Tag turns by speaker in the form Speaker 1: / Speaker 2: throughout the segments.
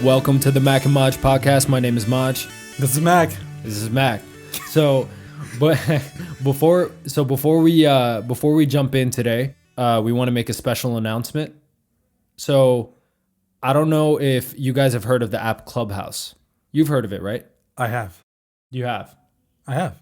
Speaker 1: Welcome to the Mac and Maj podcast. My name is Maj.
Speaker 2: This is Mac.
Speaker 1: This is Mac. So, but before we jump in today, we want to make a special announcement. So, I don't know if you guys have heard of the app Clubhouse. You've heard of it, right?
Speaker 2: I have.
Speaker 1: You have.
Speaker 2: I have.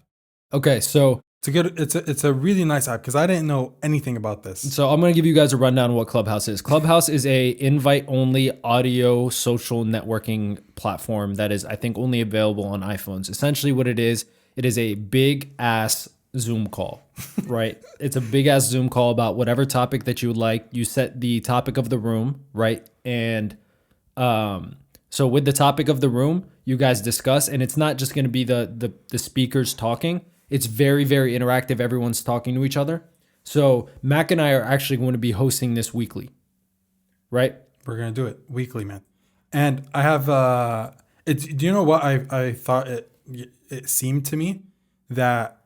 Speaker 1: Okay, so
Speaker 2: It's a really nice app because I didn't know anything about this.
Speaker 1: So I'm going to give you guys a rundown of what Clubhouse is. Clubhouse is a invite-only audio social networking platform that is, I think, only available on iPhones. Essentially what it is a big-ass Zoom call, right? It's a big-ass Zoom call about whatever topic that you would like. You set the topic of the room, right? And so with the topic of the room, you guys discuss, and it's not just going to be the speakers talking. It's very, very interactive. Everyone's talking to each other. So Mac and I are actually going to be hosting this weekly, right?
Speaker 2: We're going to do it weekly, man. And I have, do you know what I thought it seemed to me? That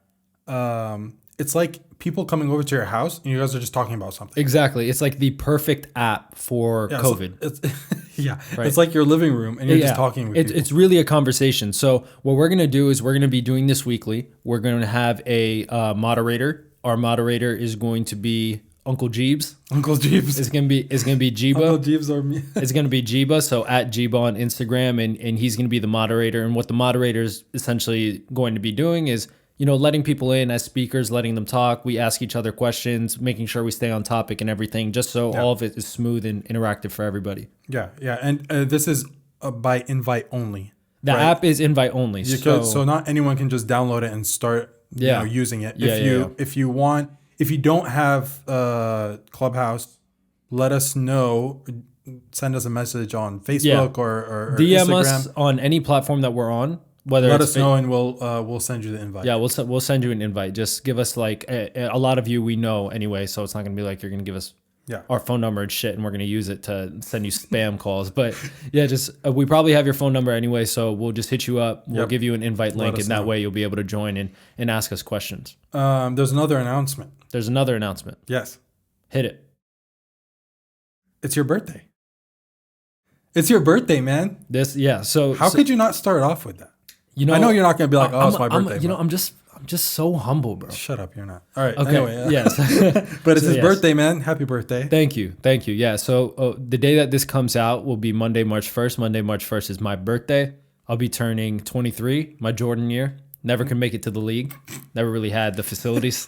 Speaker 2: it's like people coming over to your house and you guys are just talking about something.
Speaker 1: Exactly. It's like the perfect app for COVID.
Speaker 2: Yeah.
Speaker 1: Right.
Speaker 2: It's like your living room and you're just talking with people.
Speaker 1: It's really a conversation. So what we're going to do is we're going to be doing this weekly. We're going to have a moderator. Our moderator is going to be Uncle Jeebs.
Speaker 2: Uncle Jeebs.
Speaker 1: It's gonna be Jeeba.
Speaker 2: Uncle Jeebs or me.
Speaker 1: It's gonna be Jeeba. So at Jeeba on Instagram, and he's gonna be the moderator. And what the moderator is essentially going to be doing is, letting people in as speakers, letting them talk. We ask each other questions, making sure we stay on topic and everything, just so all of it is smooth and interactive for everybody.
Speaker 2: Yeah. And this is by invite only.
Speaker 1: The app is invite only.
Speaker 2: So not anyone can just download it and start using it. If you don't have Clubhouse, let us know. Send us a message on Facebook or
Speaker 1: DM
Speaker 2: Instagram.
Speaker 1: us on any platform that we're on.
Speaker 2: Let us know and we'll send you the invite.
Speaker 1: Yeah, we'll send you an invite. Just give us like a lot of you we know anyway, so it's not gonna be like you're gonna give us our phone number and shit, and we're gonna use it to send you spam calls. But we probably have your phone number anyway, so we'll just hit you up. We'll give you an invite link, and that way you'll be able to join and ask us questions.
Speaker 2: There's another announcement.
Speaker 1: Yes. Hit it.
Speaker 2: It's your birthday. It's your birthday, man.
Speaker 1: So
Speaker 2: how could you not start off with that? I know you're not gonna be like, it's my birthday.
Speaker 1: I'm just so humble, bro.
Speaker 2: Shut up, you're not. All right.
Speaker 1: Okay.
Speaker 2: Anyway,
Speaker 1: Yes.
Speaker 2: But it's his birthday, man. Happy birthday.
Speaker 1: Thank you. Yeah. So the day that this comes out will be Monday, March 1st. Monday, March 1st is my birthday. I'll be turning 23, my Jordan year. Never could make it to the league. Never really had the facilities.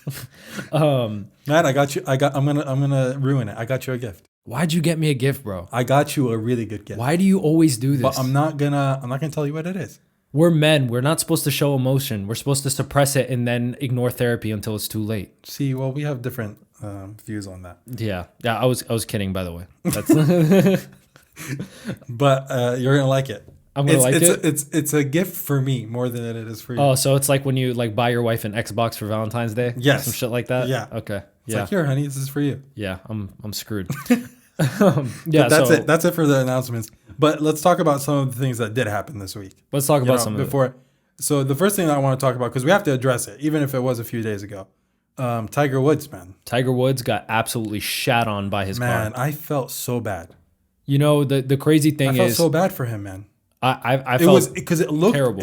Speaker 2: Man, I got you. I'm gonna ruin it. I got you a gift.
Speaker 1: Why'd you get me a gift, bro?
Speaker 2: I got you a really good gift.
Speaker 1: Why do you always do this?
Speaker 2: But I'm not gonna tell you what it is.
Speaker 1: We're men. We're not supposed to show emotion. We're supposed to suppress it and then ignore therapy until it's too late.
Speaker 2: See, well, we have different views on that.
Speaker 1: Yeah. I was kidding, by the way. That's
Speaker 2: But you're gonna like it.
Speaker 1: I'm gonna like it.
Speaker 2: It's a gift for me more than it is for you.
Speaker 1: Oh, so it's like when you buy your wife an Xbox for Valentine's Day?
Speaker 2: Yes.
Speaker 1: Some shit like that?
Speaker 2: Yeah.
Speaker 1: Okay.
Speaker 2: It's like, here, honey, this is for you.
Speaker 1: Yeah, I'm screwed.
Speaker 2: That's it for the announcements. But let's talk about some of the things that did happen this week.
Speaker 1: Let's talk about some of it.
Speaker 2: So the first thing that I want to talk about, because we have to address it, even if it was a few days ago. Tiger Woods, man.
Speaker 1: Tiger Woods got absolutely shat on by his car.
Speaker 2: Man, I felt so bad.
Speaker 1: The crazy thing is,
Speaker 2: I felt so bad for him, man.
Speaker 1: I felt
Speaker 2: because it looked
Speaker 1: terrible.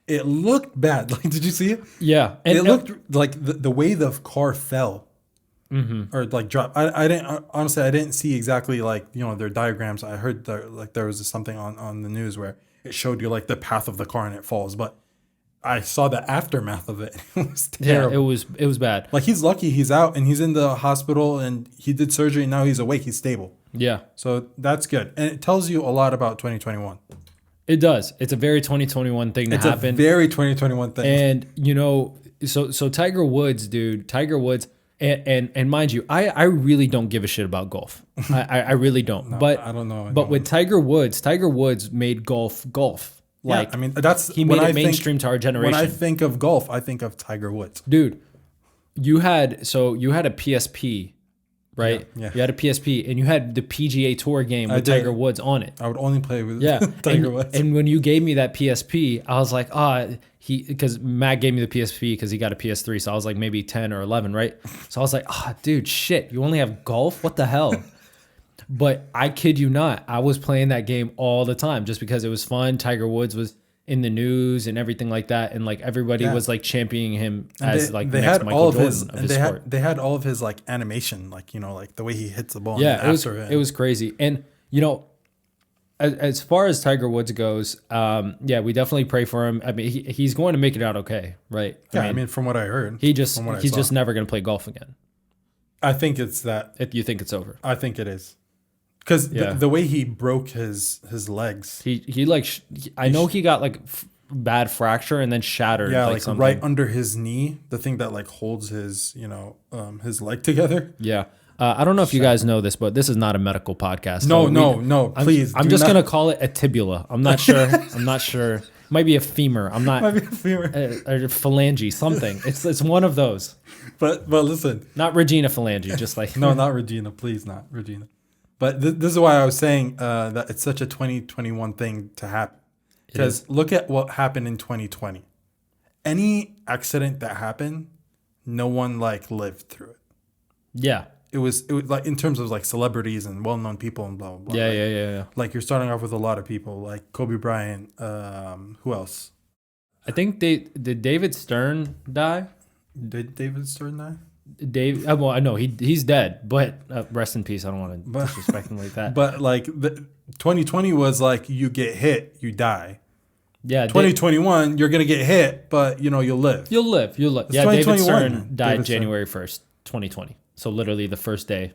Speaker 2: It looked bad. Like, did you see it?
Speaker 1: Yeah,
Speaker 2: and it looked like the way the car fell. Mm-hmm. Or like drop. I didn't see exactly their diagrams. I heard there was something on the news where it showed you like the path of the car and it falls, but I saw the aftermath of it. It was terrible.
Speaker 1: Yeah, it was bad.
Speaker 2: Like, he's lucky he's out and he's in the hospital and he did surgery and now he's awake. He's stable.
Speaker 1: Yeah.
Speaker 2: So that's good. And it tells you a lot about 2021.
Speaker 1: It does. It's a very 2021 thing that happened.
Speaker 2: It's a very 2021 thing.
Speaker 1: And so Tiger Woods, dude, and mind you, I really don't give a shit about golf. I really don't.
Speaker 2: No,
Speaker 1: but
Speaker 2: I don't know.
Speaker 1: But with Tiger Woods made golf.
Speaker 2: Like, yeah, I mean,
Speaker 1: he made it mainstream to our generation.
Speaker 2: When I think of golf, I think of Tiger Woods.
Speaker 1: Dude, you had a PSP, right?
Speaker 2: Yeah.
Speaker 1: You had a PSP and you had the PGA Tour game with Tiger Woods on it.
Speaker 2: I would only play with
Speaker 1: Tiger
Speaker 2: Woods.
Speaker 1: And when you gave me that PSP, I was like, because Matt gave me the PSP because he got a PS3. So I was like maybe 10 or 11, right? So I was like, dude, shit, you only have golf? What the hell? But I kid you not, I was playing that game all the time just because it was fun. Tiger Woods was in the news and everything like that, and like everybody was like championing him as like the next Michael Jordan of his sport.
Speaker 2: They had all of his like animation, like like the way he hits the ball.
Speaker 1: Yeah, it was crazy. And as far as Tiger Woods goes, yeah, we definitely pray for him. I mean, he's going to make it out okay, right?
Speaker 2: I mean, from what I heard,
Speaker 1: he's just never going to play golf again.
Speaker 2: I think it's that.
Speaker 1: If you think it's over,
Speaker 2: I think it is. Because the way he broke his legs,
Speaker 1: I know he got like bad fracture and then shattered.
Speaker 2: Yeah, like right under his knee, the thing that like holds his his leg together.
Speaker 1: Yeah, I don't know if you guys know this, but this is not a medical podcast.
Speaker 2: No, please.
Speaker 1: I'm just gonna call it a tibula. I'm not sure. I'm not sure. Might be a femur. I'm not. Might be a femur. Or phalange, something. It's one of those.
Speaker 2: But listen,
Speaker 1: not Regina Phalange. Just like
Speaker 2: no, not Regina. Please, not Regina. But this is why I was saying that it's such a 2021 thing to happen. Because look at what happened in 2020. Any accident that happened, no one like lived through it.
Speaker 1: Yeah.
Speaker 2: It was like in terms of like celebrities and well-known people and blah, blah, blah.
Speaker 1: Yeah.
Speaker 2: Like you're starting off with a lot of people like Kobe Bryant. Who else?
Speaker 1: I think did David Stern die?
Speaker 2: Did David Stern die?
Speaker 1: Well, I know he's dead, but rest in peace. I don't want to disrespect him like that.
Speaker 2: But like 2020 was like you get hit, you die.
Speaker 1: Yeah,
Speaker 2: 2021 you're gonna get hit, but you'll live.
Speaker 1: You'll live. Yeah, David Stern died January 1st, 2020. So literally the first day.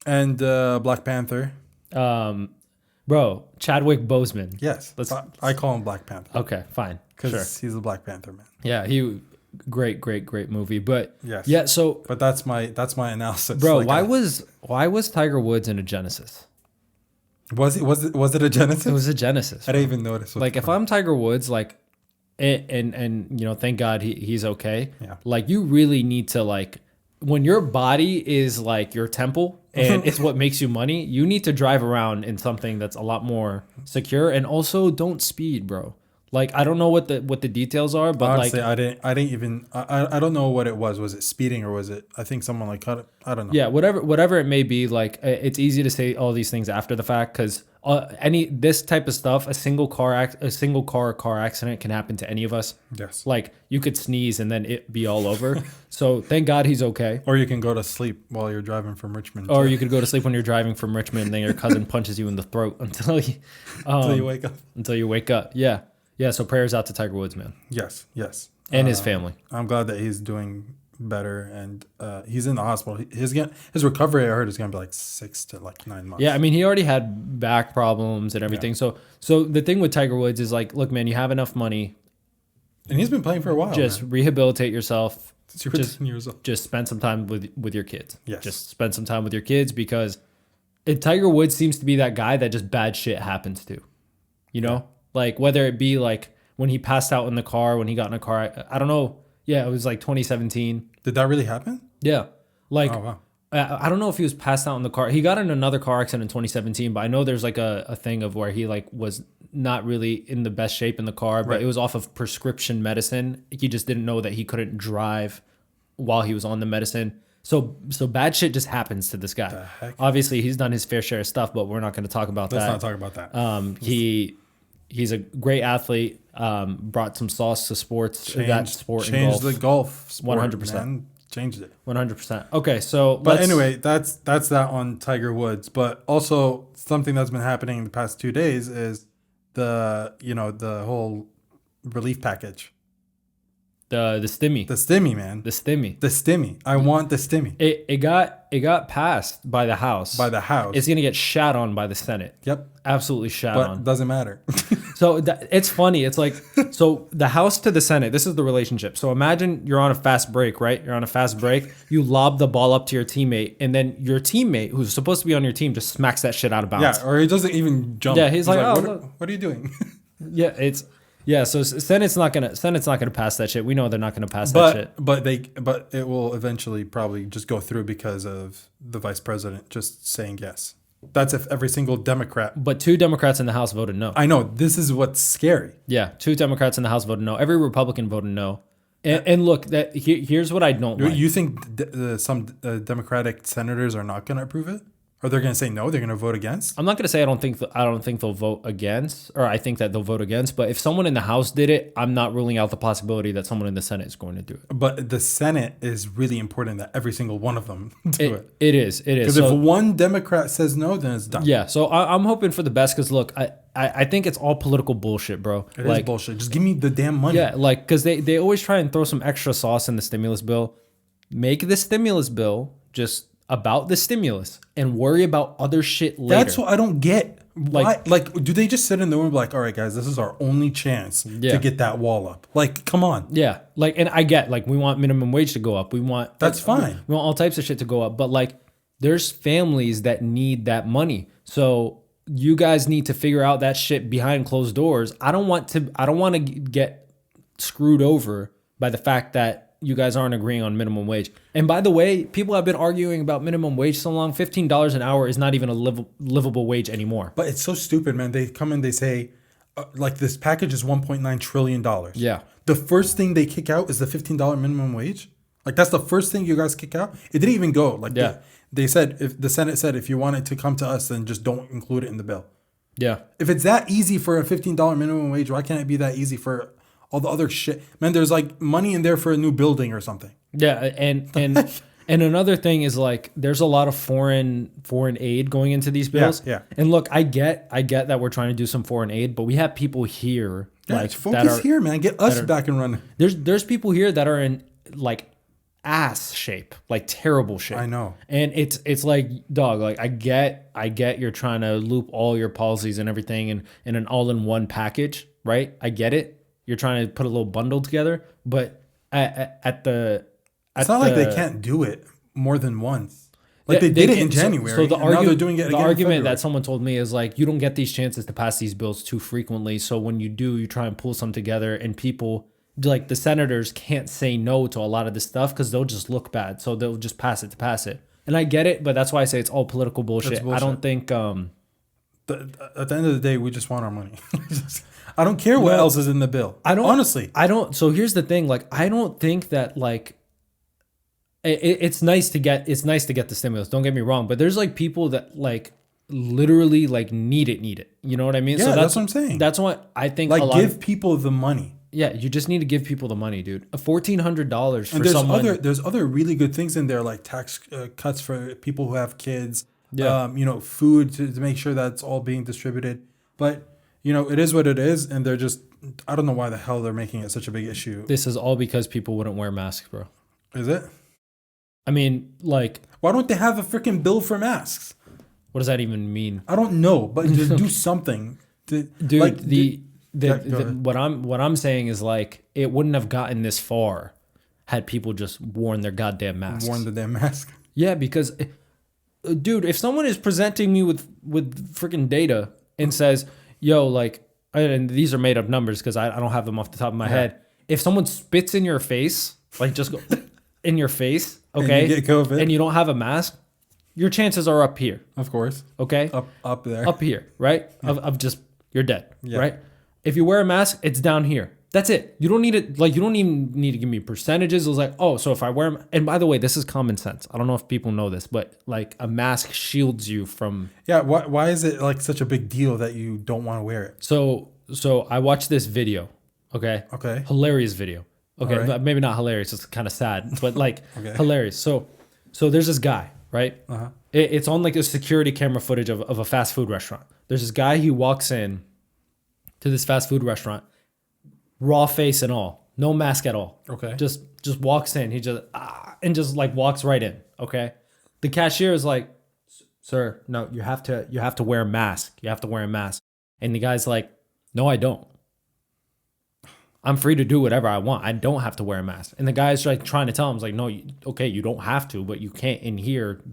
Speaker 2: And Black Panther.
Speaker 1: Bro, Chadwick Boseman.
Speaker 2: Yes, I call him Black Panther.
Speaker 1: Okay, fine.
Speaker 2: Because he's a Black Panther man.
Speaker 1: Yeah, great movie. But
Speaker 2: yes.
Speaker 1: Yeah, so
Speaker 2: but that's my analysis.
Speaker 1: Bro, like why was Tiger Woods in a Genesis?
Speaker 2: Was it a Genesis?
Speaker 1: It was a Genesis.
Speaker 2: I didn't even notice.
Speaker 1: Like if I'm Tiger Woods, like and thank God he's okay.
Speaker 2: Yeah.
Speaker 1: Like you really need to like when your body is like your temple and it's what makes you money, you need to drive around in something that's a lot more secure, and also don't speed, bro. Like I don't know what the details are, but
Speaker 2: honestly,
Speaker 1: like
Speaker 2: I didn't even I don't know what it was. Was it speeding or was it? I think someone like cut it. I don't know.
Speaker 1: Yeah, whatever it may be. Like it's easy to say all these things after the fact because this type of stuff, a single car accident can happen to any of us.
Speaker 2: Yes.
Speaker 1: Like you could sneeze and then it be all over. So thank God he's okay.
Speaker 2: Or you can go to sleep while you're driving from Richmond.
Speaker 1: Or you could go to sleep when you're driving from Richmond, and then your cousin punches you in the throat until
Speaker 2: you wake up.
Speaker 1: Until you wake up. Yeah. Yeah, so prayers out to Tiger Woods, man.
Speaker 2: Yes.
Speaker 1: And his family.
Speaker 2: I'm glad that he's doing better, and he's in the hospital. His recovery, I heard, is going to be like 6 to like 9 months.
Speaker 1: Yeah, I mean, he already had back problems and everything. Yeah. So the thing with Tiger Woods is like, look, man, you have enough money.
Speaker 2: And he's been playing for a while.
Speaker 1: Just rehabilitate yourself.
Speaker 2: Since you were 10 years old.
Speaker 1: Just spend some time with your kids.
Speaker 2: Yes.
Speaker 1: Just spend some time with your kids because Tiger Woods seems to be that guy that just bad shit happens to. Yeah. Like whether it be like when he passed out in the car, when he got in a car, I don't know. Yeah, it was like 2017.
Speaker 2: Did that really happen?
Speaker 1: Yeah. Like,
Speaker 2: oh, wow.
Speaker 1: I don't know if he was passed out in the car. He got in another car accident in 2017, but I know there's like a thing of where he like was not really in the best shape in the car, but It was off of prescription medicine. He just didn't know that he couldn't drive while he was on the medicine. So bad shit just happens to this guy.
Speaker 2: The heck?
Speaker 1: Obviously, he's done his fair share of stuff, but we're not going to talk about that.
Speaker 2: Let's not talk about that.
Speaker 1: He's a great athlete. Brought some sauce to sports.
Speaker 2: Changed the golf sport,
Speaker 1: 100%.
Speaker 2: Man. Changed it.
Speaker 1: 100%. Okay, so
Speaker 2: but anyway, that's that on Tiger Woods. But also something that's been happening in the past 2 days is the whole relief package.
Speaker 1: The stimmy.
Speaker 2: The stimmy, man.
Speaker 1: The stimmy.
Speaker 2: The stimmy. I want the stimmy.
Speaker 1: It got passed by the House.
Speaker 2: By the House.
Speaker 1: It's gonna get shat on by the Senate.
Speaker 2: Yep.
Speaker 1: Absolutely shat on.
Speaker 2: But doesn't matter.
Speaker 1: So it's funny. It's like, so the House to the Senate, this is the relationship. So imagine you're on a fast break, right? You're on a fast break. You lob the ball up to your teammate, and then your teammate, who's supposed to be on your team, just smacks that shit out of bounds.
Speaker 2: Yeah, or he doesn't even jump.
Speaker 1: Yeah, he's like, oh,
Speaker 2: what are you doing?
Speaker 1: Yeah, so Senate's not gonna pass that shit. We know they're not gonna pass that shit.
Speaker 2: But it will eventually probably just go through because of the vice president just saying yes. That's if every single Democrat.
Speaker 1: But 2 Democrats in the House voted no.
Speaker 2: I know. This is what's scary.
Speaker 1: Yeah, 2 Democrats in the House voted no. Every Republican voted no. And look, here's what I don't like.
Speaker 2: You think some Democratic senators are not going to approve it? Or they're going to say no, they're going to vote against?
Speaker 1: I'm not going to say I don't think they'll vote against, or I think that they'll vote against, but if someone in the House did it, I'm not ruling out the possibility that someone in the Senate is going to do it.
Speaker 2: But the Senate is really important that every single one of them do it.
Speaker 1: It is.
Speaker 2: Because if one Democrat says no, then it's done.
Speaker 1: Yeah, so I'm hoping for the best because, look, I think it's all political bullshit, bro.
Speaker 2: It is bullshit. Just give me the damn money.
Speaker 1: Yeah, like, because they always try and throw some extra sauce in the stimulus bill. Make the stimulus bill just about the stimulus and worry about other shit later.
Speaker 2: That's what I don't get. Why? Like, do they just sit in the room like, all right, guys, this is our only chance to get that wall up? Like, come on.
Speaker 1: Yeah, like, and I get, like, we want minimum wage to go up. We want...
Speaker 2: That's fine.
Speaker 1: We want all types of shit to go up. But, like, there's families that need that money. So you guys need to figure out that shit behind closed doors. I don't want to get screwed over by the fact that you guys aren't agreeing on minimum wage. And by the way, people have been arguing about minimum wage so long. $15 an hour is not even a livable wage anymore.
Speaker 2: But it's so stupid, man. They come in, they say, like, this package is $1.9 trillion.
Speaker 1: Yeah.
Speaker 2: The first thing they kick out is the $15 minimum wage. Like, that's the first thing you guys kick out. It didn't even go. Like, they said, if the Senate said, if you want it to come to us, then just don't include it in the bill.
Speaker 1: Yeah.
Speaker 2: If it's that easy for a $15 minimum wage, why can't it be that easy for all the other shit? Man, there's like money in there for a new building or something.
Speaker 1: Yeah, and another thing is, like, there's a lot of foreign aid going into these bills.
Speaker 2: Yeah.
Speaker 1: And look, I get that we're trying to do some foreign aid, but we have people here
Speaker 2: focus here, man. Get us back and running.
Speaker 1: There's people here that are in, like, ass shape, like terrible shape.
Speaker 2: I know.
Speaker 1: And it's like, dog, like, I get you're trying to loop all your policies and everything in an all-in-one package, right? I get it. You're trying to put a little bundle together, but
Speaker 2: it's not like they can't do it more than once. Like, they did it in January.
Speaker 1: So the
Speaker 2: now they're doing it again
Speaker 1: the
Speaker 2: in
Speaker 1: argument
Speaker 2: February.
Speaker 1: that someone told me is, like, you don't get these chances to pass these bills too frequently. So when you do, you try and pull some together, and people, like, the senators can't say no to a lot of this stuff because they'll just look bad. So they'll just pass it to pass it. And I get it, but that's why I say it's all political bullshit. I don't think... at
Speaker 2: the end of the day, we just want our money. I don't care what else is in the bill. Honestly.
Speaker 1: So here's the thing. Like, I don't think that, like, it's nice to get the stimulus. Don't get me wrong. But there's, like, people that, like, literally, like, need it. You know what I mean?
Speaker 2: Yeah,
Speaker 1: so
Speaker 2: that's what I'm saying.
Speaker 1: That's what I think.
Speaker 2: Like, give people the money.
Speaker 1: Yeah, you just need to give people the money, dude. $1,400 for
Speaker 2: and
Speaker 1: someone.
Speaker 2: There's other really good things in there, like tax cuts for people who have kids.
Speaker 1: Yeah.
Speaker 2: Food to make sure that's all being distributed. But, it is what it is. And they're just, I don't know why the hell they're making it such a big issue.
Speaker 1: This is all because people wouldn't wear masks, bro.
Speaker 2: Is it?
Speaker 1: I mean, like...
Speaker 2: Why don't they have a freaking bill for masks?
Speaker 1: What does that even mean?
Speaker 2: I don't know, but just do something.
Speaker 1: Dude,
Speaker 2: like,
Speaker 1: what I'm saying is, like, it wouldn't have gotten this far had people just worn their goddamn masks.
Speaker 2: Worn the damn mask.
Speaker 1: Yeah, because... Dude, if someone is presenting me with freaking data and says, yo, like, and these are made up numbers because I don't have them off the top of my head. If someone spits in your face, like, just go in your face, okay,
Speaker 2: and you get COVID,
Speaker 1: and you don't have a mask, your chances are up here.
Speaker 2: Of course.
Speaker 1: Okay?
Speaker 2: Up there.
Speaker 1: Up here, right?
Speaker 2: Yeah.
Speaker 1: Of just, you're dead,
Speaker 2: yeah.
Speaker 1: right? If you wear a mask, it's down here. That's it. You don't need it. Like, you don't even need to give me percentages. It was like, oh, so if I wear, and by the way, this is common sense. I don't know if people know this, but, like, a mask shields you from.
Speaker 2: Yeah. Why is it, like, such a big deal that you don't want to wear it?
Speaker 1: So I watched this video. Okay. Hilarious video. Okay.
Speaker 2: Right.
Speaker 1: Maybe not hilarious. It's kind of sad, but, like,
Speaker 2: okay.
Speaker 1: Hilarious. So there's this guy, right?
Speaker 2: Uh-huh.
Speaker 1: It's on, like, a security camera footage of a fast food restaurant. There's this guy who walks in to this fast food restaurant. Raw face and all, no mask at all.
Speaker 2: Okay.
Speaker 1: Just walks in. He just and just, like, walks right in. Okay. The cashier is like, "Sir, no, you have to wear a mask. You have to wear a mask." And the guy's like, "No, I don't. I'm free to do whatever I want. I don't have to wear a mask." And the guy's, like, trying to tell him, like, "No, you don't have to, but you can't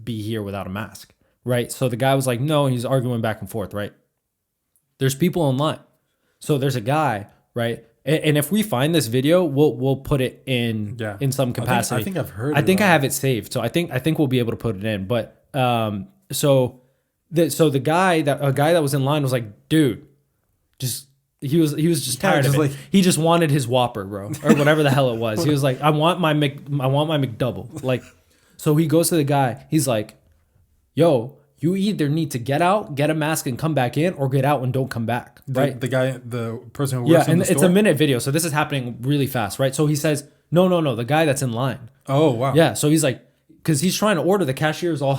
Speaker 1: be here without a mask." Right. So the guy was like, "No," he's arguing back and forth. Right. There's people online. So there's a guy, right? And if we find this video, we'll put it in some capacity.
Speaker 2: I think I've heard.
Speaker 1: I think I have it saved, so I think we'll be able to put it in. But so the guy that was in line was like, dude, he was just tired of it. Like, he just wanted his Whopper, bro, or whatever the hell it was. He was like, I want my McDouble. Like, so he goes to the guy. He's like, yo, You either need to get out, get a mask, and come back in, or get out and don't come back. Right?
Speaker 2: The person who works in the store?
Speaker 1: It's a minute video, so this is happening really fast, right? So he says, no, the guy that's in line.
Speaker 2: Oh, wow.
Speaker 1: Yeah, so he's like, because he's trying to order, the cashier is all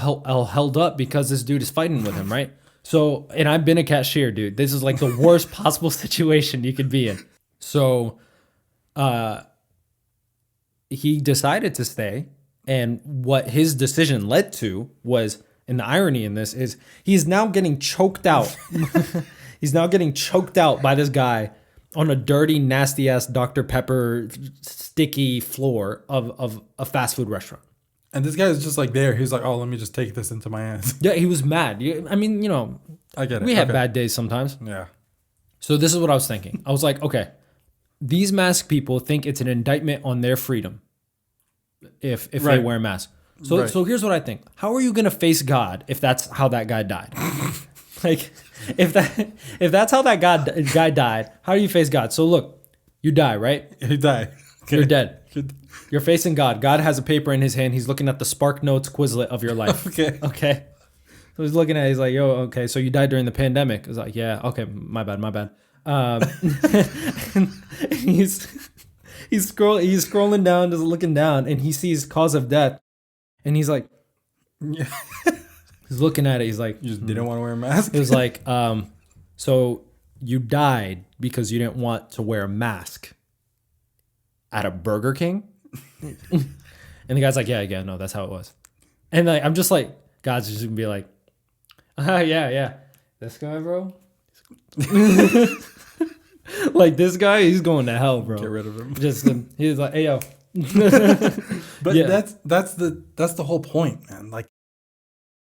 Speaker 1: held up because this dude is fighting with him, right? So, and I've been a cashier, dude. This is like the worst possible situation you could be in. So, he decided to stay, and what his decision led to was, and the irony in this is, he's now getting choked out. He's now getting choked out by this guy on a dirty, nasty ass Dr. Pepper sticky floor of a fast food restaurant.
Speaker 2: And this guy is just like there. He's like, oh, let me just take this into my hands.
Speaker 1: Yeah, he was mad. I mean,
Speaker 2: I get it.
Speaker 1: We have bad days sometimes.
Speaker 2: Yeah.
Speaker 1: So this is what I was thinking. I was like, okay, these mask people think it's an indictment on their freedom if they wear a mask. So here's what I think. How are you going to face God if that's how that guy died? Like, if that's how that guy died, how do you face God? So look, you die, right?
Speaker 2: You die. Okay.
Speaker 1: You're dead. You're facing God. God has a paper in his hand. He's looking at the Spark Notes Quizlet of your life. Okay. So he's looking at it. He's like, yo, okay, so you died during the pandemic. He's like, yeah, okay, my bad. He's scrolling down, just looking down, and he sees cause of death. And he's like, yeah. He's looking at it. He's like,
Speaker 2: you just didn't want to wear a mask?
Speaker 1: It was like, so you died because you didn't want to wear a mask at a Burger King? And the guy's like, yeah, no, that's how it was. And like, I'm just like, God's just gonna be like, yeah. This guy, bro. Like, this guy, he's going to hell, bro.
Speaker 2: Get rid of him.
Speaker 1: He's like, hey, yo.
Speaker 2: But yeah. that's the whole point, man. Like,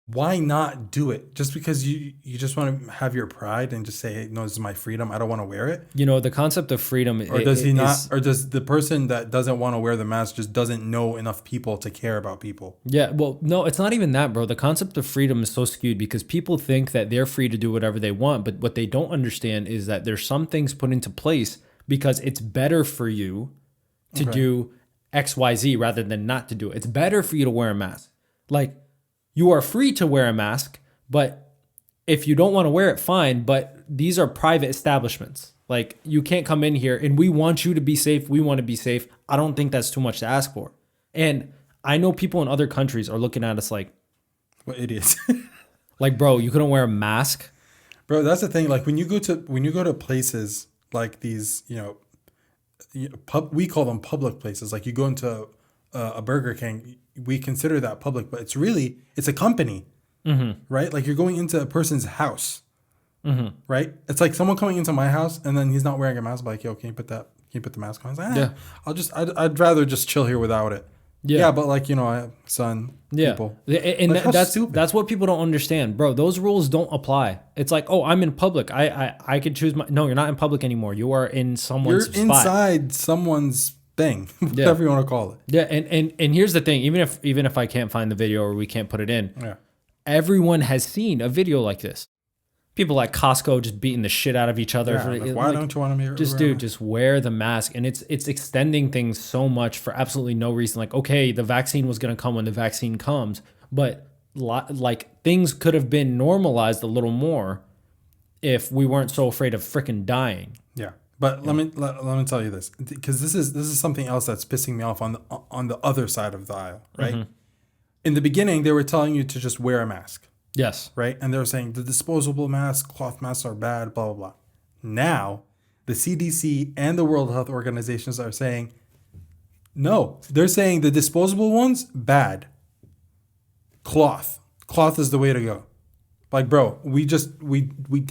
Speaker 2: why not do it? Just because you just want to have your pride and just say, hey, no, this is my freedom. I don't want to wear it.
Speaker 1: The concept of freedom.
Speaker 2: Or does he not? Or does the person that doesn't want to wear the mask just doesn't know enough people to care about people?
Speaker 1: Yeah, well, no, it's not even that, bro. The concept of freedom is so skewed because people think that they're free to do whatever they want. But what they don't understand is that there's some things put into place because it's better for you to do X, Y, Z rather than not to do it. It's better for you to wear a mask. Like, you are free to wear a mask, but if you don't want to wear it, fine. But these are private establishments. Like, you can't come in here and we want you to be safe. We want to be safe. I don't think that's too much to ask for. And I know people in other countries are looking at us like,
Speaker 2: what idiots.
Speaker 1: Like, bro, you couldn't wear a mask?
Speaker 2: Bro, that's the thing. Like, when you go to places like these, we call them public places. Like, you go into a Burger King, we consider that public, but it's a company, right? Like, you're going into a person's house, right? It's like someone coming into my house and then he's not wearing a mask. I'm like, yo, can you put the mask on? He's like, yeah. I'd rather just chill here without it. Yeah, but like, I have son, people.
Speaker 1: And
Speaker 2: like,
Speaker 1: that's what people don't understand, bro. Those rules don't apply. It's like, oh, I'm in public. I could choose no, you're not in public anymore. You are in someone's spot.
Speaker 2: You're inside someone's thing, whatever you want to call it.
Speaker 1: Yeah, and here's the thing. Even if I can't find the video or we can't put it in, everyone has seen a video like this. People like Costco just beating the shit out of each other.
Speaker 2: Yeah, why don't you want to
Speaker 1: just wear the mask? And it's extending things so much for absolutely no reason. Like, okay, the vaccine was going to come when the vaccine comes, but like, things could have been normalized a little more if we weren't so afraid of freaking dying.
Speaker 2: Yeah. But let me tell you this, because this is something else that's pissing me off on the other side of the aisle, right? In the beginning, they were telling you to just wear a mask.
Speaker 1: Yes.
Speaker 2: Right? And they were saying the disposable masks, cloth masks are bad, blah, blah, blah. Now, the CDC and the World Health Organizations are saying, no. They're saying the disposable ones, bad. Cloth is the way to go. Like, bro, we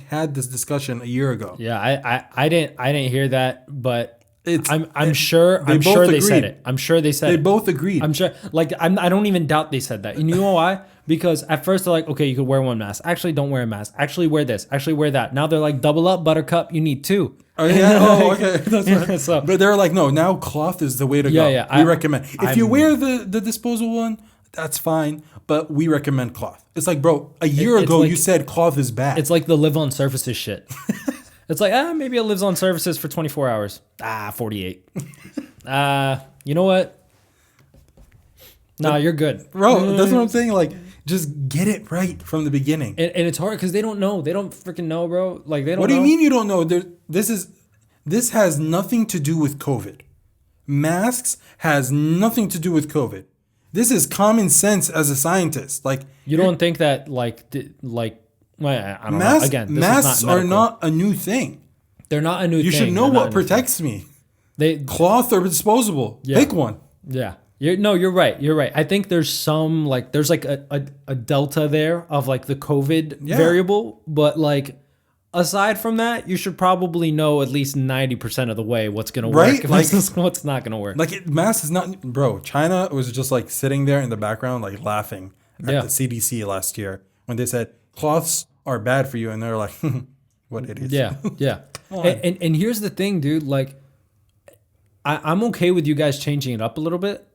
Speaker 2: had this discussion a year ago.
Speaker 1: Yeah, I didn't hear that, but I'm sure they said it. I'm sure they said
Speaker 2: they both agreed.
Speaker 1: I'm sure. Like, I don't even doubt they said that. And you know why? Because at first they're like, okay, you could wear one mask. Actually, don't wear a mask. Actually, wear this. Actually, wear that. Now they're like, double up, Buttercup. You need two.
Speaker 2: Oh yeah. Oh, okay. That's right. So, but they're like, no. Now cloth is the way to go.
Speaker 1: Yeah.
Speaker 2: We recommend. If you wear the disposable one, that's fine. But we recommend cloth. It's like, bro, a year ago you said cloth is bad.
Speaker 1: It's like the live on surfaces shit. It's like, maybe it lives on surfaces for 24 hours. 48. You know what? Nah, you're good.
Speaker 2: Bro, that's what I'm saying. Like, Just get it right from the beginning.
Speaker 1: And it's hard because they don't know. They don't freaking know, bro. Like they don't.
Speaker 2: What do you
Speaker 1: know.
Speaker 2: mean you don't know? This has nothing to do with COVID. Masks has nothing to do with COVID. This is common sense as a scientist. Like
Speaker 1: you don't think that well, I don't know. Again,
Speaker 2: masks are not a new thing.
Speaker 1: They're not a new thing.
Speaker 2: You should know what protects me. Cloth or disposable.
Speaker 1: Yeah.
Speaker 2: Pick one.
Speaker 1: Yeah. You're right. You're right. I think there's some there's like a delta there of like the COVID variable, but like aside from that, you should probably know at least 90% of the way what's going to work, like what's not going to work.
Speaker 2: Like masks is not, bro. China was just like sitting there in the background, like laughing at the CDC last year when they said cloths are bad for you, and they're like, what idiots.
Speaker 1: Yeah. And here's the thing, dude. Like, I'm okay with you guys changing it up a little bit.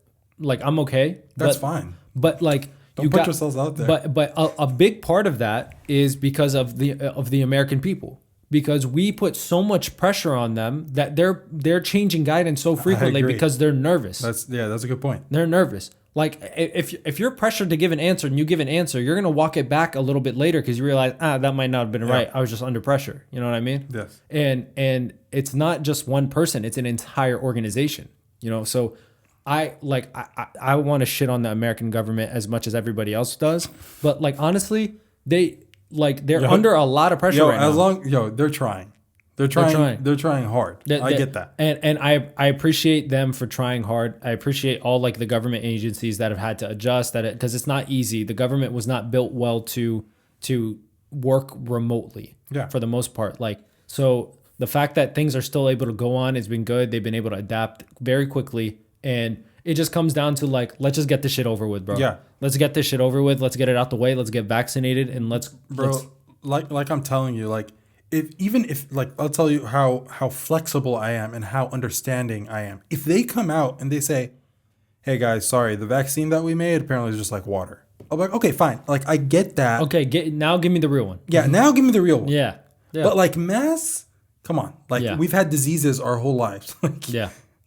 Speaker 1: Like, I'm okay.
Speaker 2: That's fine.
Speaker 1: But like,
Speaker 2: don't put yourselves out there.
Speaker 1: But a big part of that is because of the American people, because we put so much pressure on them that they're changing guidance so frequently because they're nervous.
Speaker 2: That's a good point.
Speaker 1: They're nervous. Like if you're pressured to give an answer and you give an answer, you're gonna walk it back a little bit later because you realize that might not have been right. I was just under pressure. You know what I mean?
Speaker 2: Yes.
Speaker 1: And it's not just one person; it's an entire organization. You know, so. I want to shit on the American government as much as everybody else does, but like honestly, they're under a lot of pressure right now.
Speaker 2: They're trying. They're trying hard. I get that.
Speaker 1: And I appreciate them for trying hard. I appreciate all like the government agencies that have had to adjust because it's not easy. The government was not built well to work remotely for the most part. Like, so the fact that things are still able to go on has been good. They've been able to adapt very quickly. And it just comes down to like, let's just get this shit over with, bro.
Speaker 2: Yeah.
Speaker 1: Let's get this shit over with. Let's get it out the way. Let's get vaccinated and let's.
Speaker 2: Like I'm telling you, like if I'll tell you how flexible I am and how understanding I am. If they come out and they say, "Hey guys, sorry, the vaccine that we made apparently is just like water," I'm like, okay, fine. Like I get that.
Speaker 1: Okay, now give me the real one.
Speaker 2: Yeah, now give me the real one.
Speaker 1: Yeah.
Speaker 2: But like masks, come on. Like we've had diseases our whole lives. Like,